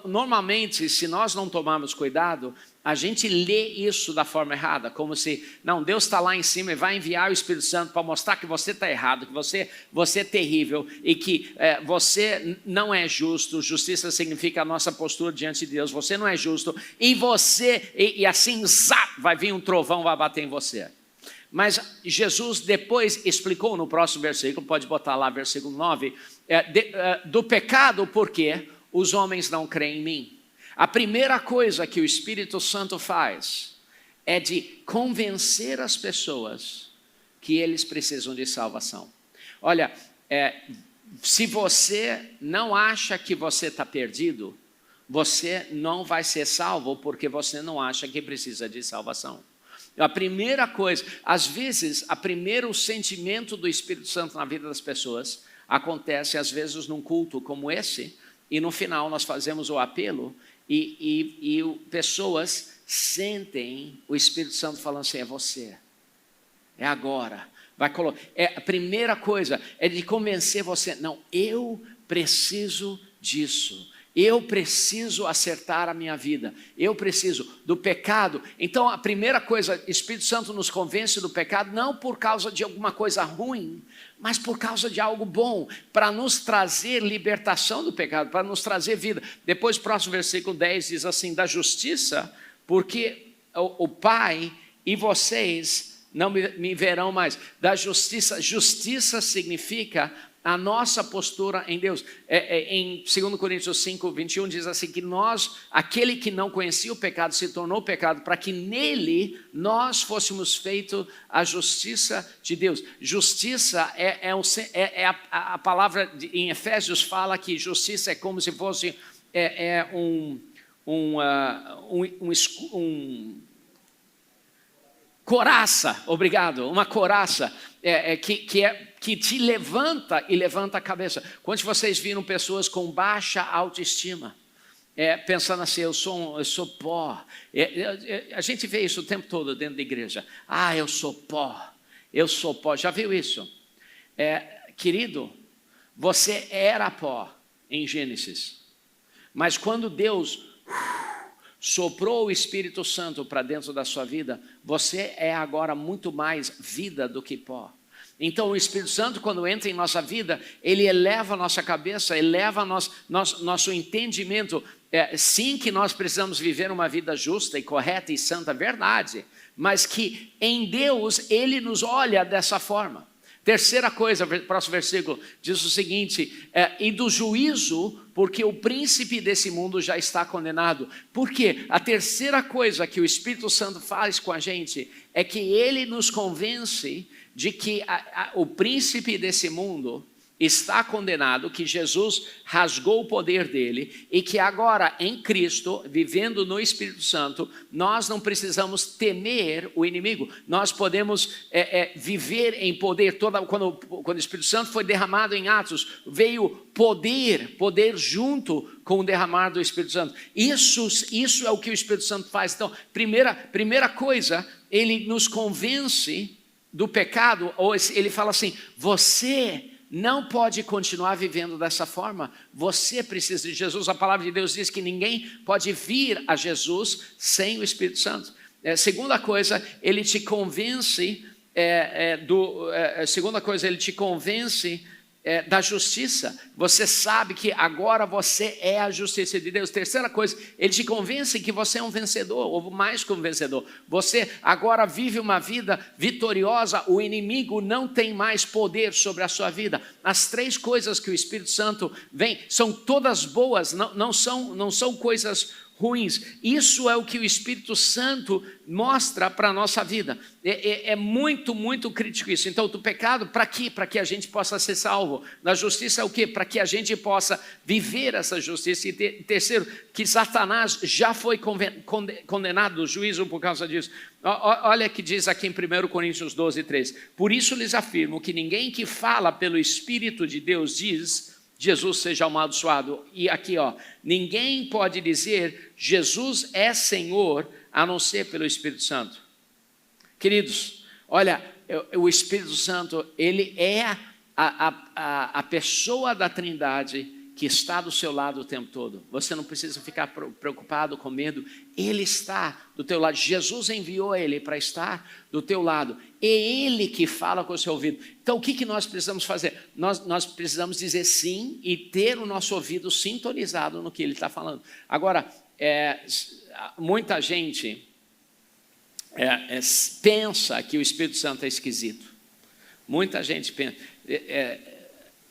Normalmente, se nós não tomarmos cuidado, a gente lê isso da forma errada, como se, não, Deus está lá em cima e vai enviar o Espírito Santo para mostrar que você está errado, que você é terrível e que você não é justo. Justiça significa a nossa postura diante de Deus. Você não é justo e assim, zap, vai vir um trovão, vai bater em você. Mas Jesus depois explicou no próximo versículo, pode botar lá versículo 9, do pecado porque os homens não creem em mim. A primeira coisa que o Espírito Santo faz é de convencer as pessoas que eles precisam de salvação. Olha, se você não acha que você está perdido, você não vai ser salvo porque você não acha que precisa de salvação. A primeira coisa, às vezes, o sentimento do Espírito Santo na vida das pessoas acontece, às vezes, num culto como esse, e no final nós fazemos o apelo, e pessoas sentem o Espírito Santo falando assim, é você, é agora. A primeira coisa é de convencer você, não, eu preciso disso. Eu preciso acertar a minha vida. Eu preciso do pecado. Então, a primeira coisa, o Espírito Santo nos convence do pecado, não por causa de alguma coisa ruim, mas por causa de algo bom, para nos trazer libertação do pecado, para nos trazer vida. Depois, o próximo versículo 10 diz assim, da justiça, porque o Pai e vocês não me verão mais. Da justiça, justiça significa a nossa postura em Deus. Em 2 Coríntios 5, 21 diz assim, que aquele que não conhecia o pecado se tornou pecado, para que nele nós fôssemos feitos a justiça de Deus. Justiça a palavra em Efésios fala que justiça é como se fosse coraça, obrigado, uma coraça que te levanta e levanta a cabeça. Quantos de vocês viram pessoas com baixa autoestima, pensando assim, eu sou pó? A gente vê isso o tempo todo dentro da igreja. Eu sou pó, já viu isso? Querido, você era pó em Gênesis, mas quando Deus soprou o Espírito Santo para dentro da sua vida, você é agora muito mais vida do que pó. Então o Espírito Santo, quando entra em nossa vida, ele eleva a nossa cabeça, eleva nosso entendimento. Sim que nós precisamos viver uma vida justa e correta e santa, verdade, mas que em Deus ele nos olha dessa forma. Terceira coisa, próximo versículo, diz o seguinte, e do juízo, porque o príncipe desse mundo já está condenado. Por quê? A terceira coisa que o Espírito Santo faz com a gente é que ele nos convence de que o príncipe desse mundo está condenado, que Jesus rasgou o poder dele e que agora em Cristo, vivendo no Espírito Santo, nós não precisamos temer o inimigo. Nós podemos viver em poder. Quando o Espírito Santo foi derramado em Atos, veio poder junto com o derramar do Espírito Santo. Isso é o que o Espírito Santo faz. Então, primeira coisa, ele nos convence do pecado, ou ele fala assim: você não pode continuar vivendo dessa forma, você precisa de Jesus. A palavra de Deus diz que ninguém pode vir a Jesus sem o Espírito Santo. Segunda coisa, ele te convence da justiça. Você sabe que agora você é a justiça de Deus. Terceira coisa, ele te convence que você é um vencedor, ou mais que um vencedor. Você agora vive uma vida vitoriosa, o inimigo não tem mais poder sobre a sua vida. As três coisas que o Espírito Santo vem, são todas boas, não são coisas ruins. Isso é o que o Espírito Santo mostra para a nossa vida. É muito, muito crítico isso. Então, do pecado, para quê? Para que a gente possa ser salvo. Da justiça é o quê? Para que a gente possa viver essa justiça. E terceiro, que Satanás já foi condenado no juízo por causa disso. Olha o que diz aqui em 1 Coríntios 12, 3. Por isso lhes afirmo que ninguém que fala pelo Espírito de Deus diz: Jesus seja amaldiçoado. E aqui, ninguém pode dizer Jesus é Senhor a não ser pelo Espírito Santo. Queridos, olha, o Espírito Santo, ele é a pessoa da Trindade que está do seu lado o tempo todo. Você não precisa ficar preocupado, com medo. Ele está do teu lado. Jesus enviou ele para estar do teu lado. É ele que fala com o seu ouvido. Então, o que nós precisamos fazer? Nós precisamos dizer sim e ter o nosso ouvido sintonizado no que ele está falando. Agora, muita gente pensa que o Espírito Santo é esquisito. Muita gente pensa...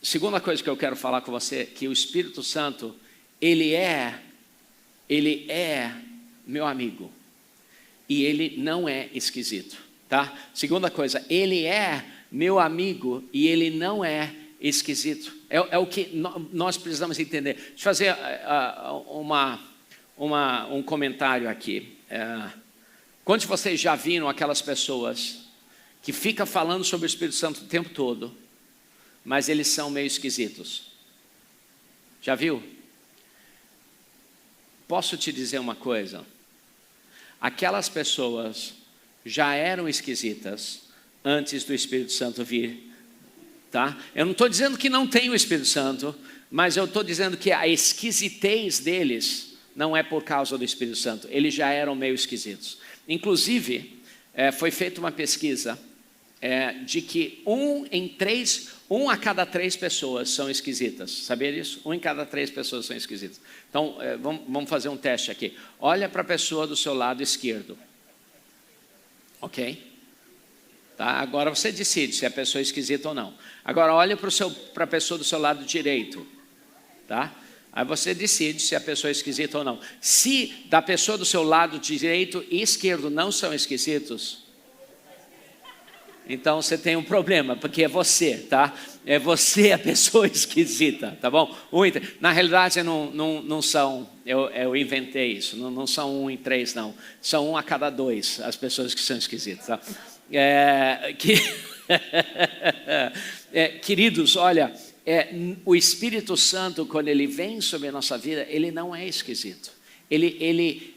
Segunda coisa que eu quero falar com você, que o Espírito Santo, ele é meu amigo. E ele não é esquisito, tá? Segunda coisa, ele é meu amigo e ele não é esquisito. É o que nós precisamos entender. Deixa eu fazer um comentário aqui. Quantos de vocês já viram aquelas pessoas que ficam falando sobre o Espírito Santo o tempo todo, mas eles são meio esquisitos? Já viu? Posso te dizer uma coisa? Aquelas pessoas já eram esquisitas antes do Espírito Santo vir, tá? Eu não estou dizendo que não tem o Espírito Santo, mas eu estou dizendo que a esquisitez deles não é por causa do Espírito Santo. Eles já eram meio esquisitos. Inclusive, foi feita uma pesquisa de que 1 a cada 3 pessoas são esquisitas. Sabia disso? 1 em cada 3 pessoas são esquisitas. Então, vamos fazer um teste aqui. Olha para a pessoa do seu lado esquerdo. Ok? Tá? Agora você decide se a pessoa é esquisita ou não. Agora olha para a pessoa do seu lado direito. Tá? Aí você decide se a pessoa é esquisita ou não. Se da pessoa do seu lado direito e esquerdo não são esquisitos, então você tem um problema, porque é você, tá? É você a pessoa esquisita, tá bom? Na realidade não são, eu inventei isso, não são 1 em 3 não, são 1 a cada 2 as pessoas que são esquisitas, tá? Queridos, olha, o Espírito Santo, quando ele vem sobre a nossa vida, ele não é esquisito, ele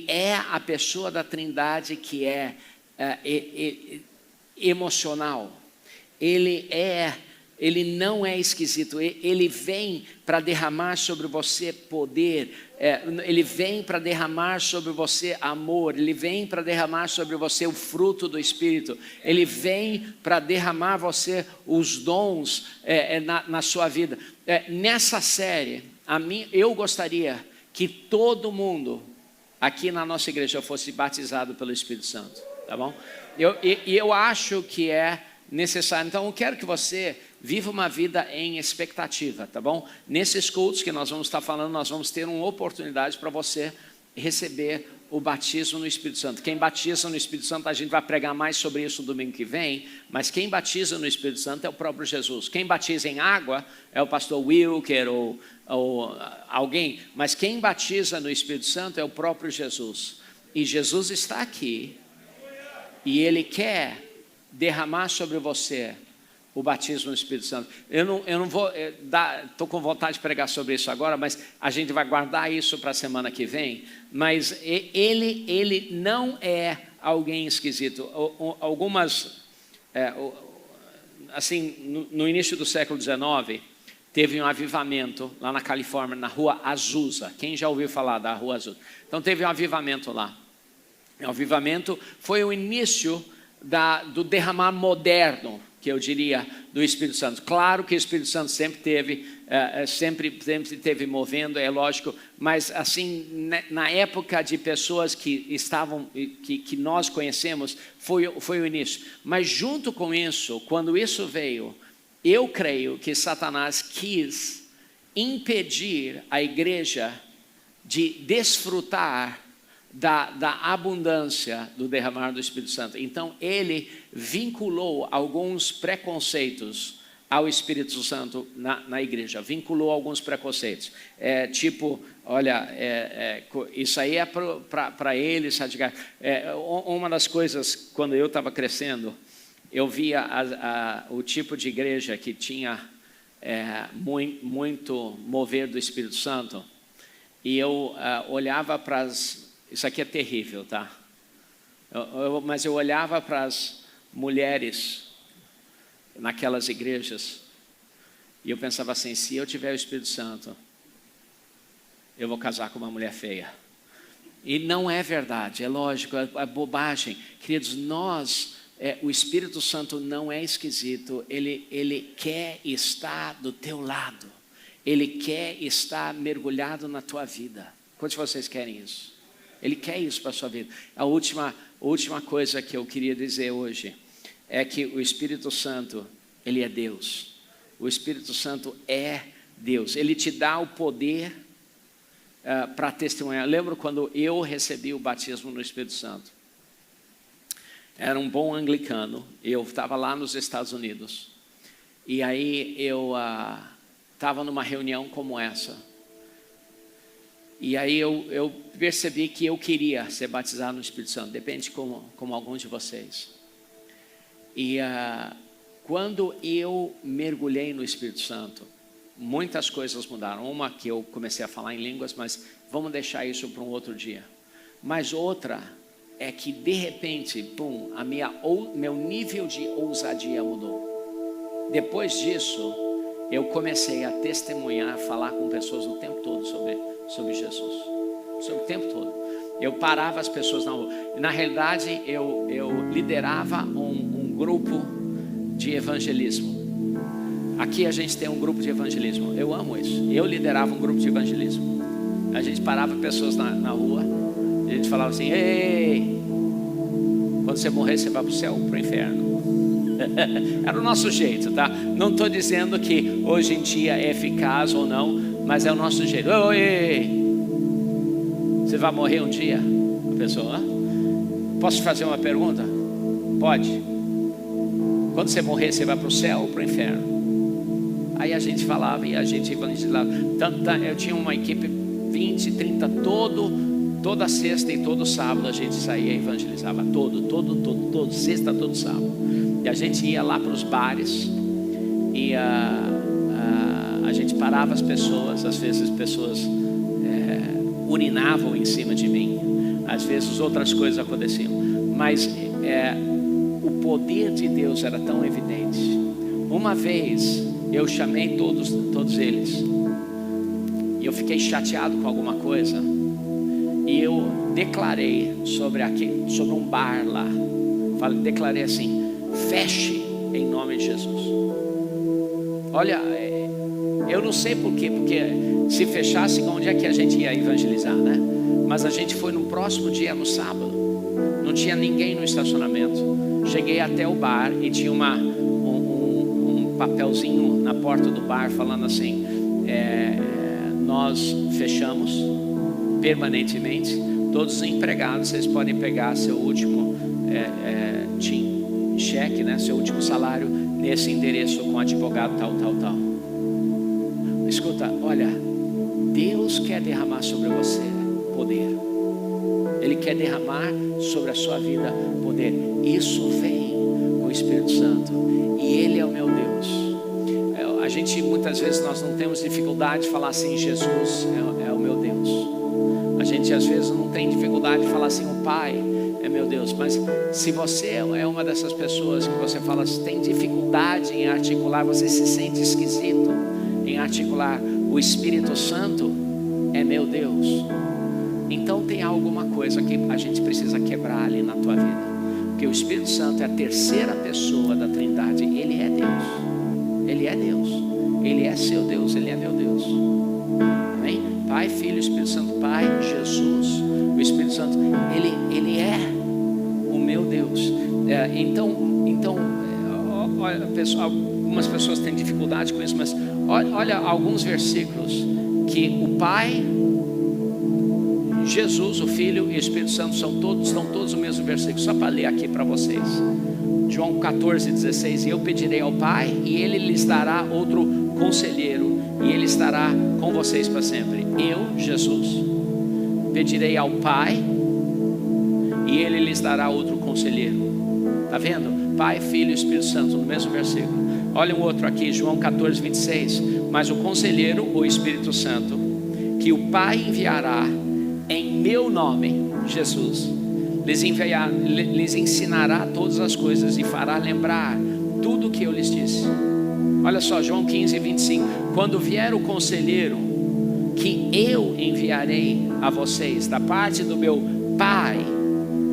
é a pessoa da Trindade que é emocional. Ele não é esquisito. Ele vem para derramar sobre você poder. Ele vem para derramar sobre você amor. Ele vem para derramar sobre você o fruto do Espírito. Ele vem para derramar você os dons na sua vida. Nessa série, eu gostaria que todo mundo aqui na nossa igreja fosse batizado pelo Espírito Santo. Tá bom? Eu acho que é necessário. Então eu quero que você viva uma vida em expectativa, tá bom? Nesses cultos que nós vamos estar falando, nós vamos ter uma oportunidade para você receber o batismo no Espírito Santo. Quem batiza no Espírito Santo, a gente vai pregar mais sobre isso no domingo que vem, mas quem batiza no Espírito Santo é o próprio Jesus. Quem batiza em água é o pastor Wilker ou alguém, mas quem batiza no Espírito Santo é o próprio Jesus. E Jesus está aqui e Ele quer derramar sobre você o batismo no Espírito Santo. Eu não vou estou com vontade de pregar sobre isso agora, mas a gente vai guardar isso para a semana que vem. Mas ele não é alguém esquisito. Algumas, assim, no início do século XIX, teve um avivamento lá na Califórnia, na Rua Azusa. Quem já ouviu falar da Rua Azusa? Então teve um avivamento lá. O avivamento foi o início do derramar moderno, que eu diria, do Espírito Santo. Claro que o Espírito Santo sempre teve movendo, é lógico, mas assim, na época de pessoas que nós conhecemos, foi o início. Mas junto com isso, quando isso veio, eu creio que Satanás quis impedir a igreja de desfrutar da abundância do derramar do Espírito Santo. Então ele vinculou alguns preconceitos ao Espírito Santo na igreja, vinculou alguns preconceitos, tipo, olha, isso aí é para eles, uma das coisas, quando eu estava crescendo, eu via o tipo de igreja que tinha muito mover do Espírito Santo, e eu olhava para as... Isso aqui é terrível, tá? Mas eu olhava para as mulheres naquelas igrejas e eu pensava assim, se eu tiver o Espírito Santo, eu vou casar com uma mulher feia. E não é verdade, é lógico, é bobagem. Queridos, o Espírito Santo não é esquisito, ele quer estar do teu lado. Ele quer estar mergulhado na tua vida. Quantos de vocês querem isso? Ele quer isso para a sua vida. A última coisa que eu queria dizer hoje é que o Espírito Santo, ele é Deus. O Espírito Santo é Deus. Ele te dá o poder para testemunhar. Eu lembro quando eu recebi o batismo no Espírito Santo. Era um bom anglicano. Eu estava lá nos Estados Unidos. E aí eu estava numa reunião como essa. E aí eu percebi que eu queria ser batizado no Espírito Santo, depende como alguns de vocês. E quando eu mergulhei no Espírito Santo, muitas coisas mudaram. Uma que eu comecei a falar em línguas, mas vamos deixar isso para um outro dia. Mas outra é que de repente, meu nível de ousadia mudou. Depois disso, eu comecei a testemunhar, falar com pessoas o tempo todo sobre Jesus, sobre o tempo todo. Eu parava as pessoas na rua. Na realidade, eu liderava um grupo de evangelismo. Aqui a gente tem um grupo de evangelismo. Eu amo isso. Eu liderava um grupo de evangelismo. A gente parava pessoas na rua. E a gente falava assim: ei, quando você morrer, você vai para o céu ou para o inferno? Era o nosso jeito, tá? Não estou dizendo que hoje em dia é eficaz ou não, mas é o nosso jeito. Oi, você vai morrer um dia? A pessoa, posso te fazer uma pergunta? Pode. Quando você morrer, você vai para o céu ou para o inferno? Aí a gente falava e a gente evangelizava. Eu tinha uma equipe 20, 30, toda sexta e todo sábado a gente saía e evangelizava. Todo sexta, todo sábado. E a gente ia lá para os bares e a gente parava as pessoas. Às vezes as pessoas urinavam em cima de mim, às vezes outras coisas aconteciam, mas o poder de Deus era tão evidente. Uma vez eu chamei todos eles e eu fiquei chateado com alguma coisa e eu declarei sobre um bar lá. Declarei assim: feche em nome de Jesus. Olha, eu não sei porquê, porque se fechasse, onde é que a gente ia evangelizar, né? Mas a gente foi no próximo dia, no sábado. Não tinha ninguém no estacionamento. Cheguei até o bar e tinha um papelzinho na porta do bar falando assim: nós fechamos permanentemente Todos os empregados, vocês podem pegar seu último cheque, né? Seu último salário nesse endereço com advogado tal. Escuta, olha, Deus quer derramar sobre você poder. Ele quer derramar sobre a sua vida poder. Isso vem com o Espírito Santo. E Ele é o meu Deus. A gente, muitas vezes, nós não temos dificuldade de falar assim, Jesus é o meu Deus. A gente, às vezes, não tem dificuldade de falar assim, o Pai é meu Deus. Mas se você é uma dessas pessoas que você fala, tem dificuldade em articular, você se sente esquisito em articular, o Espírito Santo é meu Deus. Então tem alguma coisa que a gente precisa quebrar ali na tua vida. Porque o Espírito Santo é a terceira pessoa da Trindade. Ele é Deus. Ele é Deus. Ele é seu Deus. Ele é meu Deus. Amém? Pai, Filho, Espírito Santo. Pai, Jesus, o Espírito Santo. Ele é o meu Deus. Olha, algumas pessoas têm dificuldade com isso, mas olha alguns versículos que o Pai, Jesus, o Filho e o Espírito Santo estão todos no mesmo versículo. Só para ler aqui para vocês. João 14:16. E eu pedirei ao Pai, e Ele lhes dará outro conselheiro, e Ele estará com vocês para sempre. Eu, Jesus, pedirei ao Pai, e Ele lhes dará outro conselheiro. Está vendo? Pai, Filho e Espírito Santo no mesmo versículo. Olha um outro aqui, João 14:26. Mas o conselheiro, o Espírito Santo, que o Pai enviará em meu nome, Jesus, lhes ensinará todas as coisas e fará lembrar tudo o que eu lhes disse. Olha só, João 15:25. Quando vier o conselheiro, que eu enviarei a vocês da parte do meu Pai,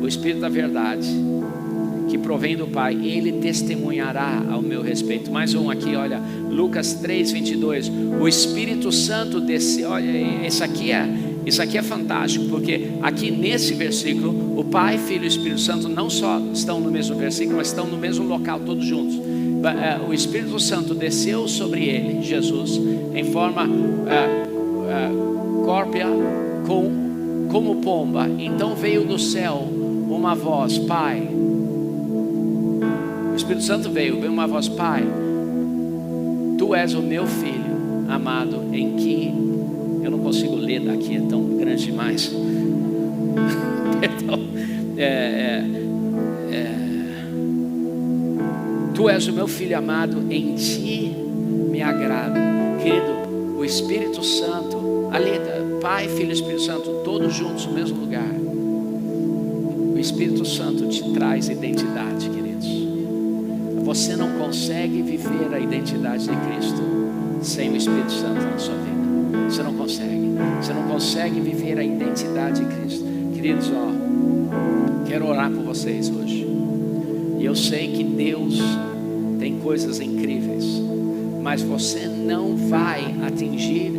o Espírito da verdade, que provém do Pai, Ele testemunhará ao meu respeito. Mais um aqui, olha, Lucas 3:22. O Espírito Santo desceu. Olha, isso aqui é fantástico, porque aqui nesse versículo, o Pai, Filho e Espírito Santo não só estão no mesmo versículo, mas estão no mesmo local, todos juntos. O Espírito Santo desceu sobre ele, Jesus, em forma córpea, como pomba. Então veio do céu uma voz, Pai. O Espírito Santo veio uma voz, Pai, Tu és o meu Filho amado, em que eu não consigo ler daqui, é tão grande demais. Perdão. Tu és o meu Filho amado, em Ti me agrado. Querido, o Espírito Santo, ali, Pai, Filho e Espírito Santo, todos juntos no mesmo lugar. O Espírito Santo te traz identidade, queridos. Você não consegue viver a identidade de Cristo sem o Espírito Santo na sua vida. Você não consegue. Você não consegue viver a identidade de Cristo. Queridos, quero orar por vocês hoje. E eu sei que Deus tem coisas incríveis, mas você não vai atingir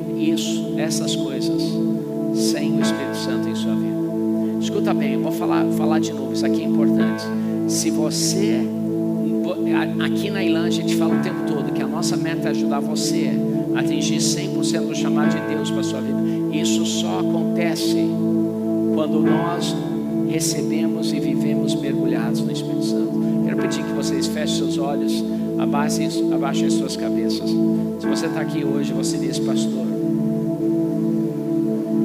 essas coisas sem o Espírito Santo em sua vida. Escuta bem, eu vou falar de novo, isso aqui é importante. Se você, aqui na Ilã a gente fala o tempo todo que a nossa meta é ajudar você a atingir 100% do chamado de Deus para a sua vida. Isso só acontece quando nós recebemos e vivemos mergulhados no Espírito Santo. Quero pedir que vocês fechem seus olhos, abaixem as suas cabeças. Se você está aqui hoje, você diz, pastor,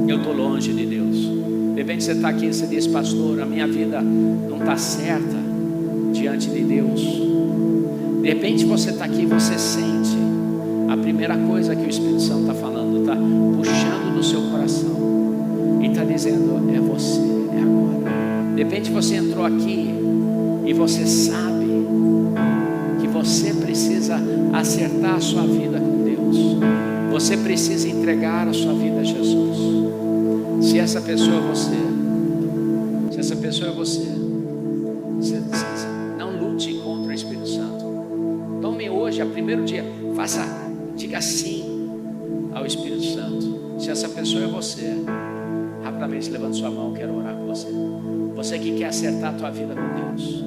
eu estou longe de Deus. De repente você está aqui e você diz, pastor, a minha vida não está certa diante de Deus. De repente você está aqui e você sente a primeira coisa que o Espírito Santo está falando, está puxando do seu coração e está dizendo, é você, é agora. De repente você entrou aqui e você sabe que você precisa acertar a sua vida com Deus. Você precisa entregar a sua vida a Jesus. Se essa pessoa é você, não lute contra o Espírito Santo. Tome hoje, o primeiro dia, diga sim ao Espírito Santo. Se essa pessoa é você, rapidamente levante sua mão, quero orar com você. Você que quer acertar a tua vida com Deus,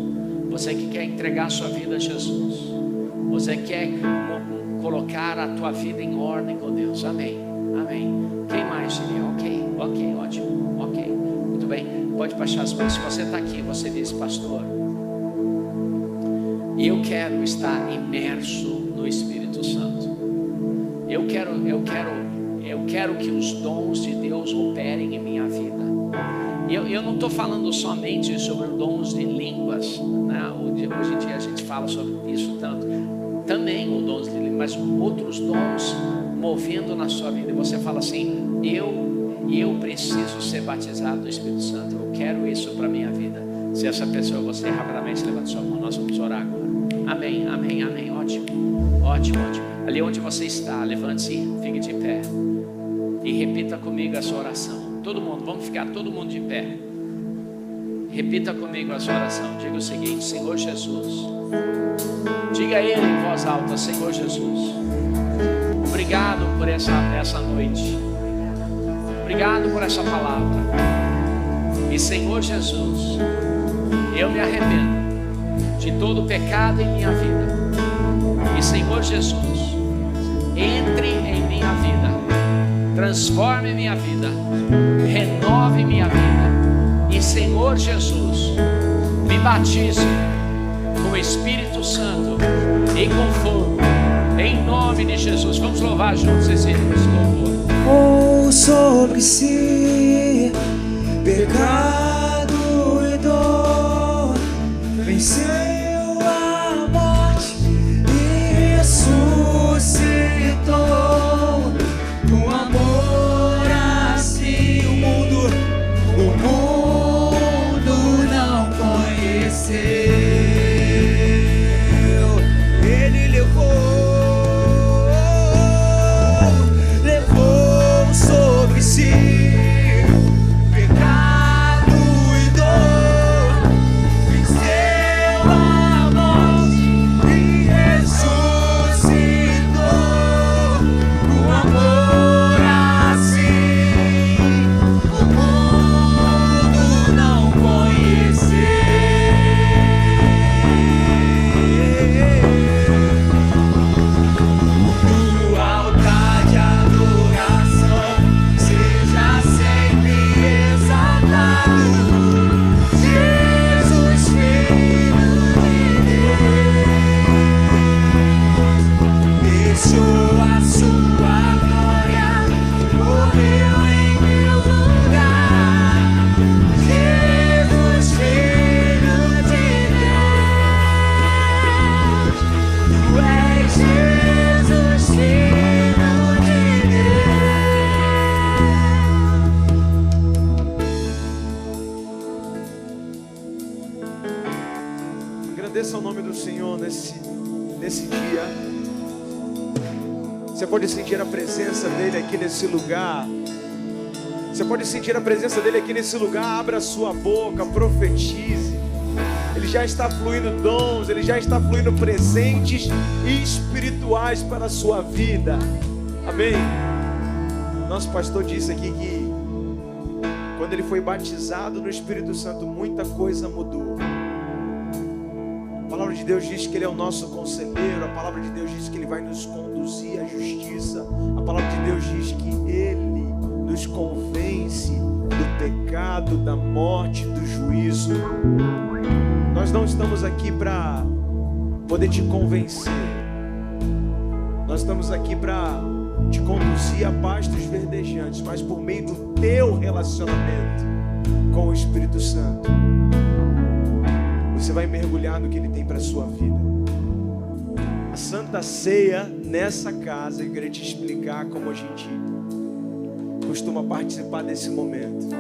você que quer entregar a sua vida a Jesus, você quer colocar a tua vida em ordem com Deus. Amém, amém. Quem mais diria? Ok, ótimo, ok. Muito bem? Pode baixar as mãos. Se você está aqui, você diz: pastor, eu quero estar imerso no Espírito Santo. Eu quero que os dons de Deus operem em minha vida. Eu não estou falando somente sobre os dons de línguas, né? Hoje em dia a gente fala sobre isso tanto. Também os dons de línguas, mas outros dons movendo na sua vida. E você fala assim: eu preciso ser batizado no Espírito Santo. Eu quero isso para a minha vida. Se essa pessoa é você, rapidamente levanta sua mão. Nós vamos orar agora. Amém, amém, amém. Ótimo, ótimo, ótimo. Ali onde você está, levante-se, fique de pé e repita comigo a sua oração. Todo mundo, vamos ficar todo mundo de pé. Repita comigo a sua oração. Diga o seguinte: Senhor Jesus. Diga a Ele em voz alta: Senhor Jesus, obrigado por essa noite. Obrigado por essa palavra. E Senhor Jesus, eu me arrependo de todo pecado em minha vida. E Senhor Jesus, entre em minha vida, transforme minha vida, renove minha vida. E Senhor Jesus, me batize com o Espírito Santo e com fogo, em nome de Jesus. Vamos louvar juntos esse louvor. Ou sobre si pecado e dor, venceu a morte e ressuscitou. Um amor assim o mundo não conheceu. Ele levou sobre si pecado e dor, venceu a morte e ressuscitou. Um amor assim o mundo não conheceu. No altar de adoração seja sempre exaltado Jesus, Filho de Deus. Deixou a sua glória, morreu em meu lugar. Jesus, Filho de Deus. Tu és Jesus, Filho de Deus. Agradeça o nome do Senhor nesse dia. Você pode sentir a presença dele aqui nesse lugar. Você pode sentir a presença dele aqui nesse lugar. Abra a sua boca, profetize. Ele já está fluindo dons, ele já está fluindo presentes espirituais para a sua vida. Amém? Nosso pastor disse aqui que quando ele foi batizado no Espírito Santo, muita coisa mudou. A palavra de Deus diz que ele é o nosso conselheiro. A palavra de Deus diz que ele vai nos conduzir à justiça. A palavra de Deus diz que ele nos convence do pecado, da morte, do juízo. Nós não estamos aqui para poder te convencer. Nós estamos aqui para te conduzir a pastos verdejantes, mas por meio do teu relacionamento com o Espírito Santo, você vai mergulhar no que Ele tem para a sua vida. A Santa Ceia nessa casa, eu queria te explicar como a gente costuma participar desse momento.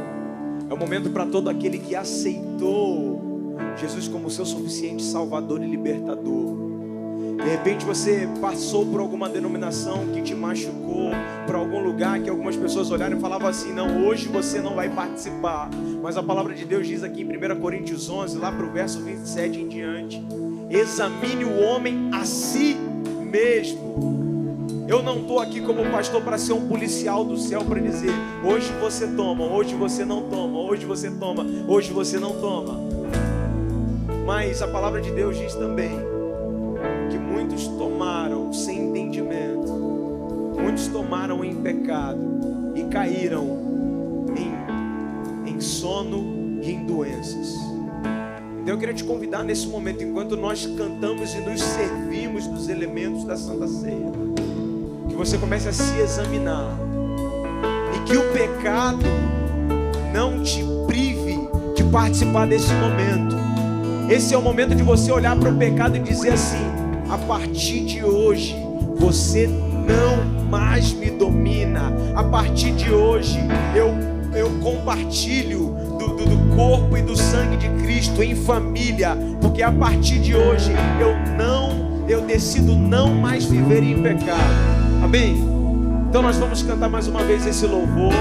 É um momento para todo aquele que aceitou Jesus como seu suficiente Salvador e Libertador. De repente você passou por alguma denominação que te machucou, por algum lugar que algumas pessoas olharam e falavam assim: não, hoje você não vai participar. Mas a palavra de Deus diz aqui em 1 Coríntios 11, lá para o verso 27 em diante: examine o homem a si mesmo. Eu não estou aqui como pastor para ser um policial do céu para dizer: hoje você toma, hoje você não toma, hoje você toma, hoje você não toma. Mas a palavra de Deus diz também que muitos tomaram sem entendimento, muitos tomaram em pecado e caíram em sono e em doenças. Então eu queria te convidar nesse momento, enquanto nós cantamos e nos servimos dos elementos da Santa Ceia, que você comece a se examinar e que o pecado não te prive de participar desse momento. Esse é o momento de você olhar para o pecado e dizer assim: a partir de hoje você não mais me domina. A partir de hoje eu compartilho do corpo e do sangue de Cristo em família, porque a partir de hoje eu decido não mais viver em pecado. Amém? Então nós vamos cantar mais uma vez esse louvor,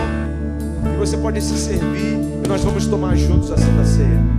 e você pode se servir, e nós vamos tomar juntos a Santa Ceia.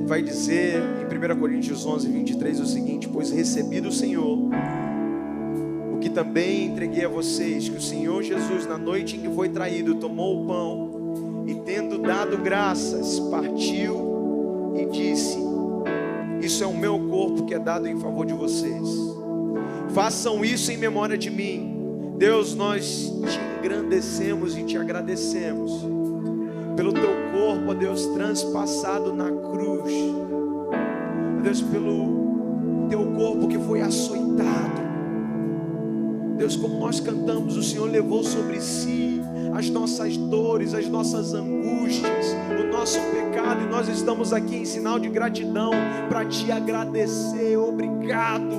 Vai dizer em 1 Coríntios 11, 23 o seguinte: pois recebi do Senhor o que também entreguei a vocês, que o Senhor Jesus, na noite em que foi traído, tomou o pão e, tendo dado graças, partiu e disse: isso é o meu corpo que é dado em favor de vocês. Façam isso em memória de mim. Deus, nós te engrandecemos e te agradecemos pelo teu corpo, ó Deus, transpassado na cruz, ó Deus, pelo teu corpo que foi açoitado. Deus, como nós cantamos, o Senhor levou sobre si as nossas dores, as nossas angústias, o nosso pecado, e nós estamos aqui em sinal de gratidão para te agradecer. Obrigado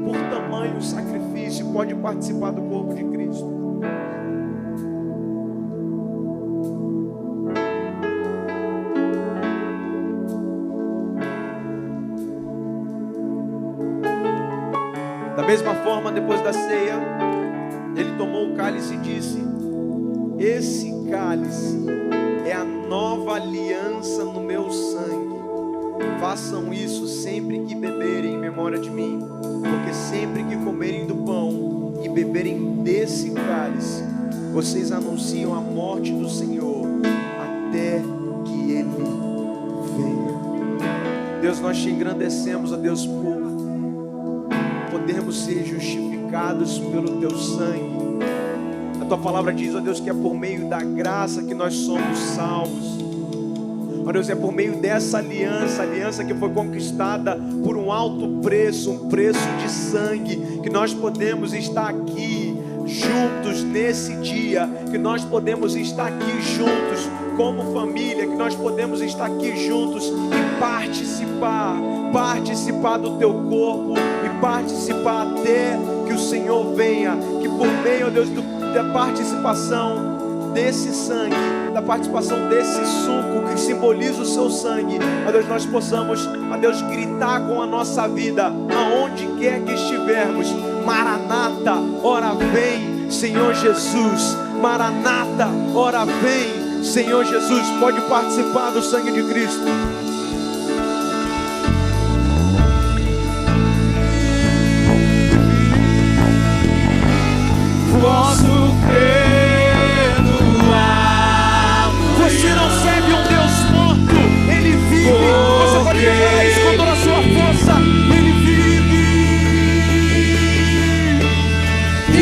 por tamanho sacrifício. Pode participar do corpo de Cristo. Da mesma forma, depois da ceia, ele tomou o cálice e disse: esse cálice é a nova aliança no meu sangue. Façam isso sempre que beberem em memória de mim, porque sempre que comerem do pão e beberem desse cálice, vocês anunciam a morte do Senhor até que Ele venha. Deus, nós te engrandecemos, ó Deus, por podermos ser justificados pelo teu sangue. A tua palavra diz, ó Deus, que é por meio da graça que nós somos salvos. Ó Deus, é por meio dessa aliança, aliança que foi conquistada por um alto preço, um preço de sangue, que nós podemos estar aqui juntos nesse dia, que nós podemos estar aqui juntos como família, que nós podemos estar aqui juntos e participar do teu corpo e participar até que o Senhor venha, que por meio, ó Deus, da participação desse sangue, da participação desse suco que simboliza o seu sangue, ó Deus, nós possamos, ó Deus, gritar com a nossa vida, aonde quer que estivermos: Maranata, ora vem, Senhor Jesus. Maranata, ora vem, Senhor Jesus. Pode participar do sangue de Cristo. Posso crer no amor. Você não serve um Deus morto, Ele vive. Você pode declarar isso com toda a sua força. Ele vive. E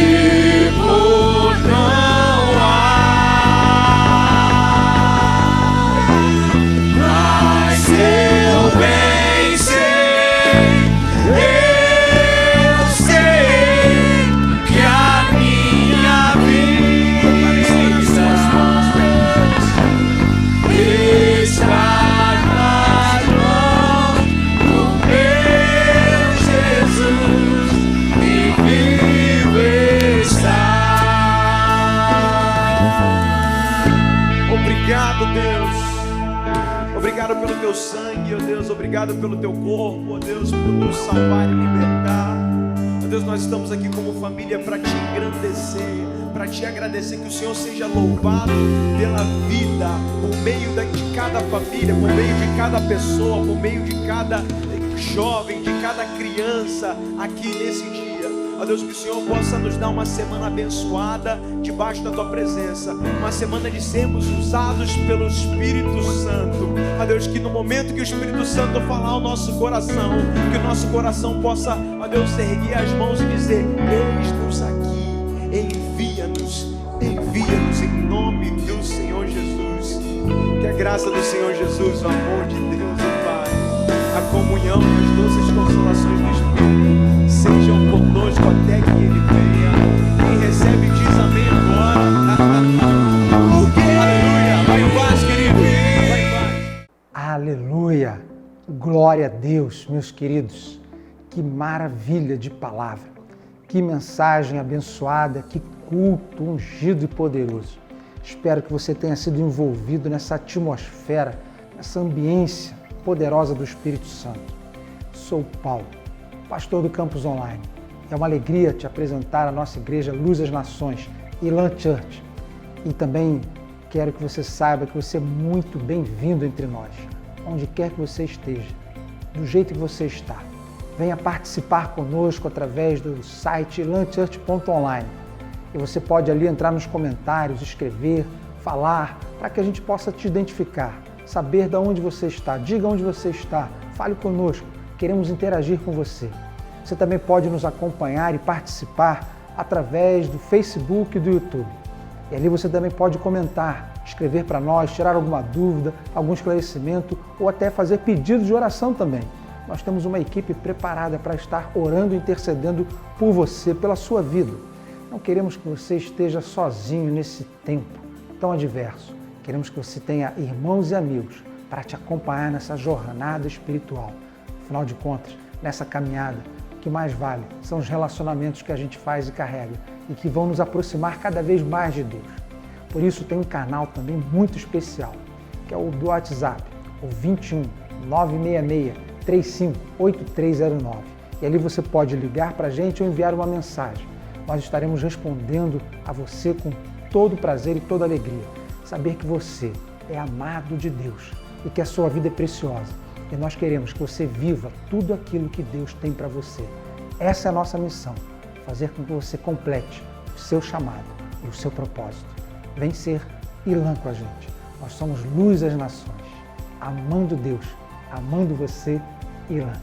por não há mais Obrigado pelo teu sangue, ó Deus. Obrigado pelo teu corpo, ó Deus, por nos salvar e libertar. Ó Deus, nós estamos aqui como família para te engrandecer, para te agradecer. Que o Senhor seja louvado pela vida, por meio de cada família, por meio de cada pessoa, por meio de cada jovem, de cada criança aqui nesse dia. Ó Deus, que o Senhor possa nos dar uma semana abençoada debaixo da Tua presença, uma semana de sermos usados pelo Espírito Santo. Ó Deus, que no momento que o Espírito Santo falar ao nosso coração, que o nosso coração possa, ó Deus, erguer as mãos e dizer: eis-nos aqui, envia-nos em nome do Senhor Jesus. Que a graça do Senhor Jesus, o amor de Deus, o Pai, a comunhão e as doces consolações do Espírito sejam conosco até que Ele venha. Quem recebe diz amém agora. Aleluia. Vai em paz, querido. Vai em paz. Aleluia. Glória a Deus, meus queridos. Que maravilha de palavra. Que mensagem abençoada. Que culto ungido e poderoso. Espero que você tenha sido envolvido nessa atmosfera, nessa ambiência poderosa do Espírito Santo. Sou Paulo, pastor do Campus Online. É uma alegria te apresentar a nossa igreja Luz das Nações, Elan Church. E também quero que você saiba que você é muito bem-vindo entre nós, onde quer que você esteja, do jeito que você está. Venha participar conosco através do site elanchurch.online. E você pode ali entrar nos comentários, escrever, falar, para que a gente possa te identificar, saber de onde você está, diga onde você está, fale conosco, queremos interagir com você. Você também pode nos acompanhar e participar através do Facebook e do YouTube. E ali você também pode comentar, escrever para nós, tirar alguma dúvida, algum esclarecimento ou até fazer pedido de oração também. Nós temos uma equipe preparada para estar orando e intercedendo por você, pela sua vida. Não queremos que você esteja sozinho nesse tempo tão adverso. Queremos que você tenha irmãos e amigos para te acompanhar nessa jornada espiritual. Afinal de contas, nessa caminhada, o que mais vale são os relacionamentos que a gente faz e carrega e que vão nos aproximar cada vez mais de Deus. Por isso tem um canal também muito especial, que é o do WhatsApp, o 21 966 35 8309. E ali você pode ligar para a gente ou enviar uma mensagem. Nós estaremos respondendo a você com todo prazer e toda alegria. Saber que você é amado de Deus e que a sua vida é preciosa. E nós queremos que você viva tudo aquilo que Deus tem para você. Essa é a nossa missão, fazer com que você complete o seu chamado e o seu propósito. Vem ser Elan com a gente. Nós somos Luz das Nações, amando Deus, amando você, Elan.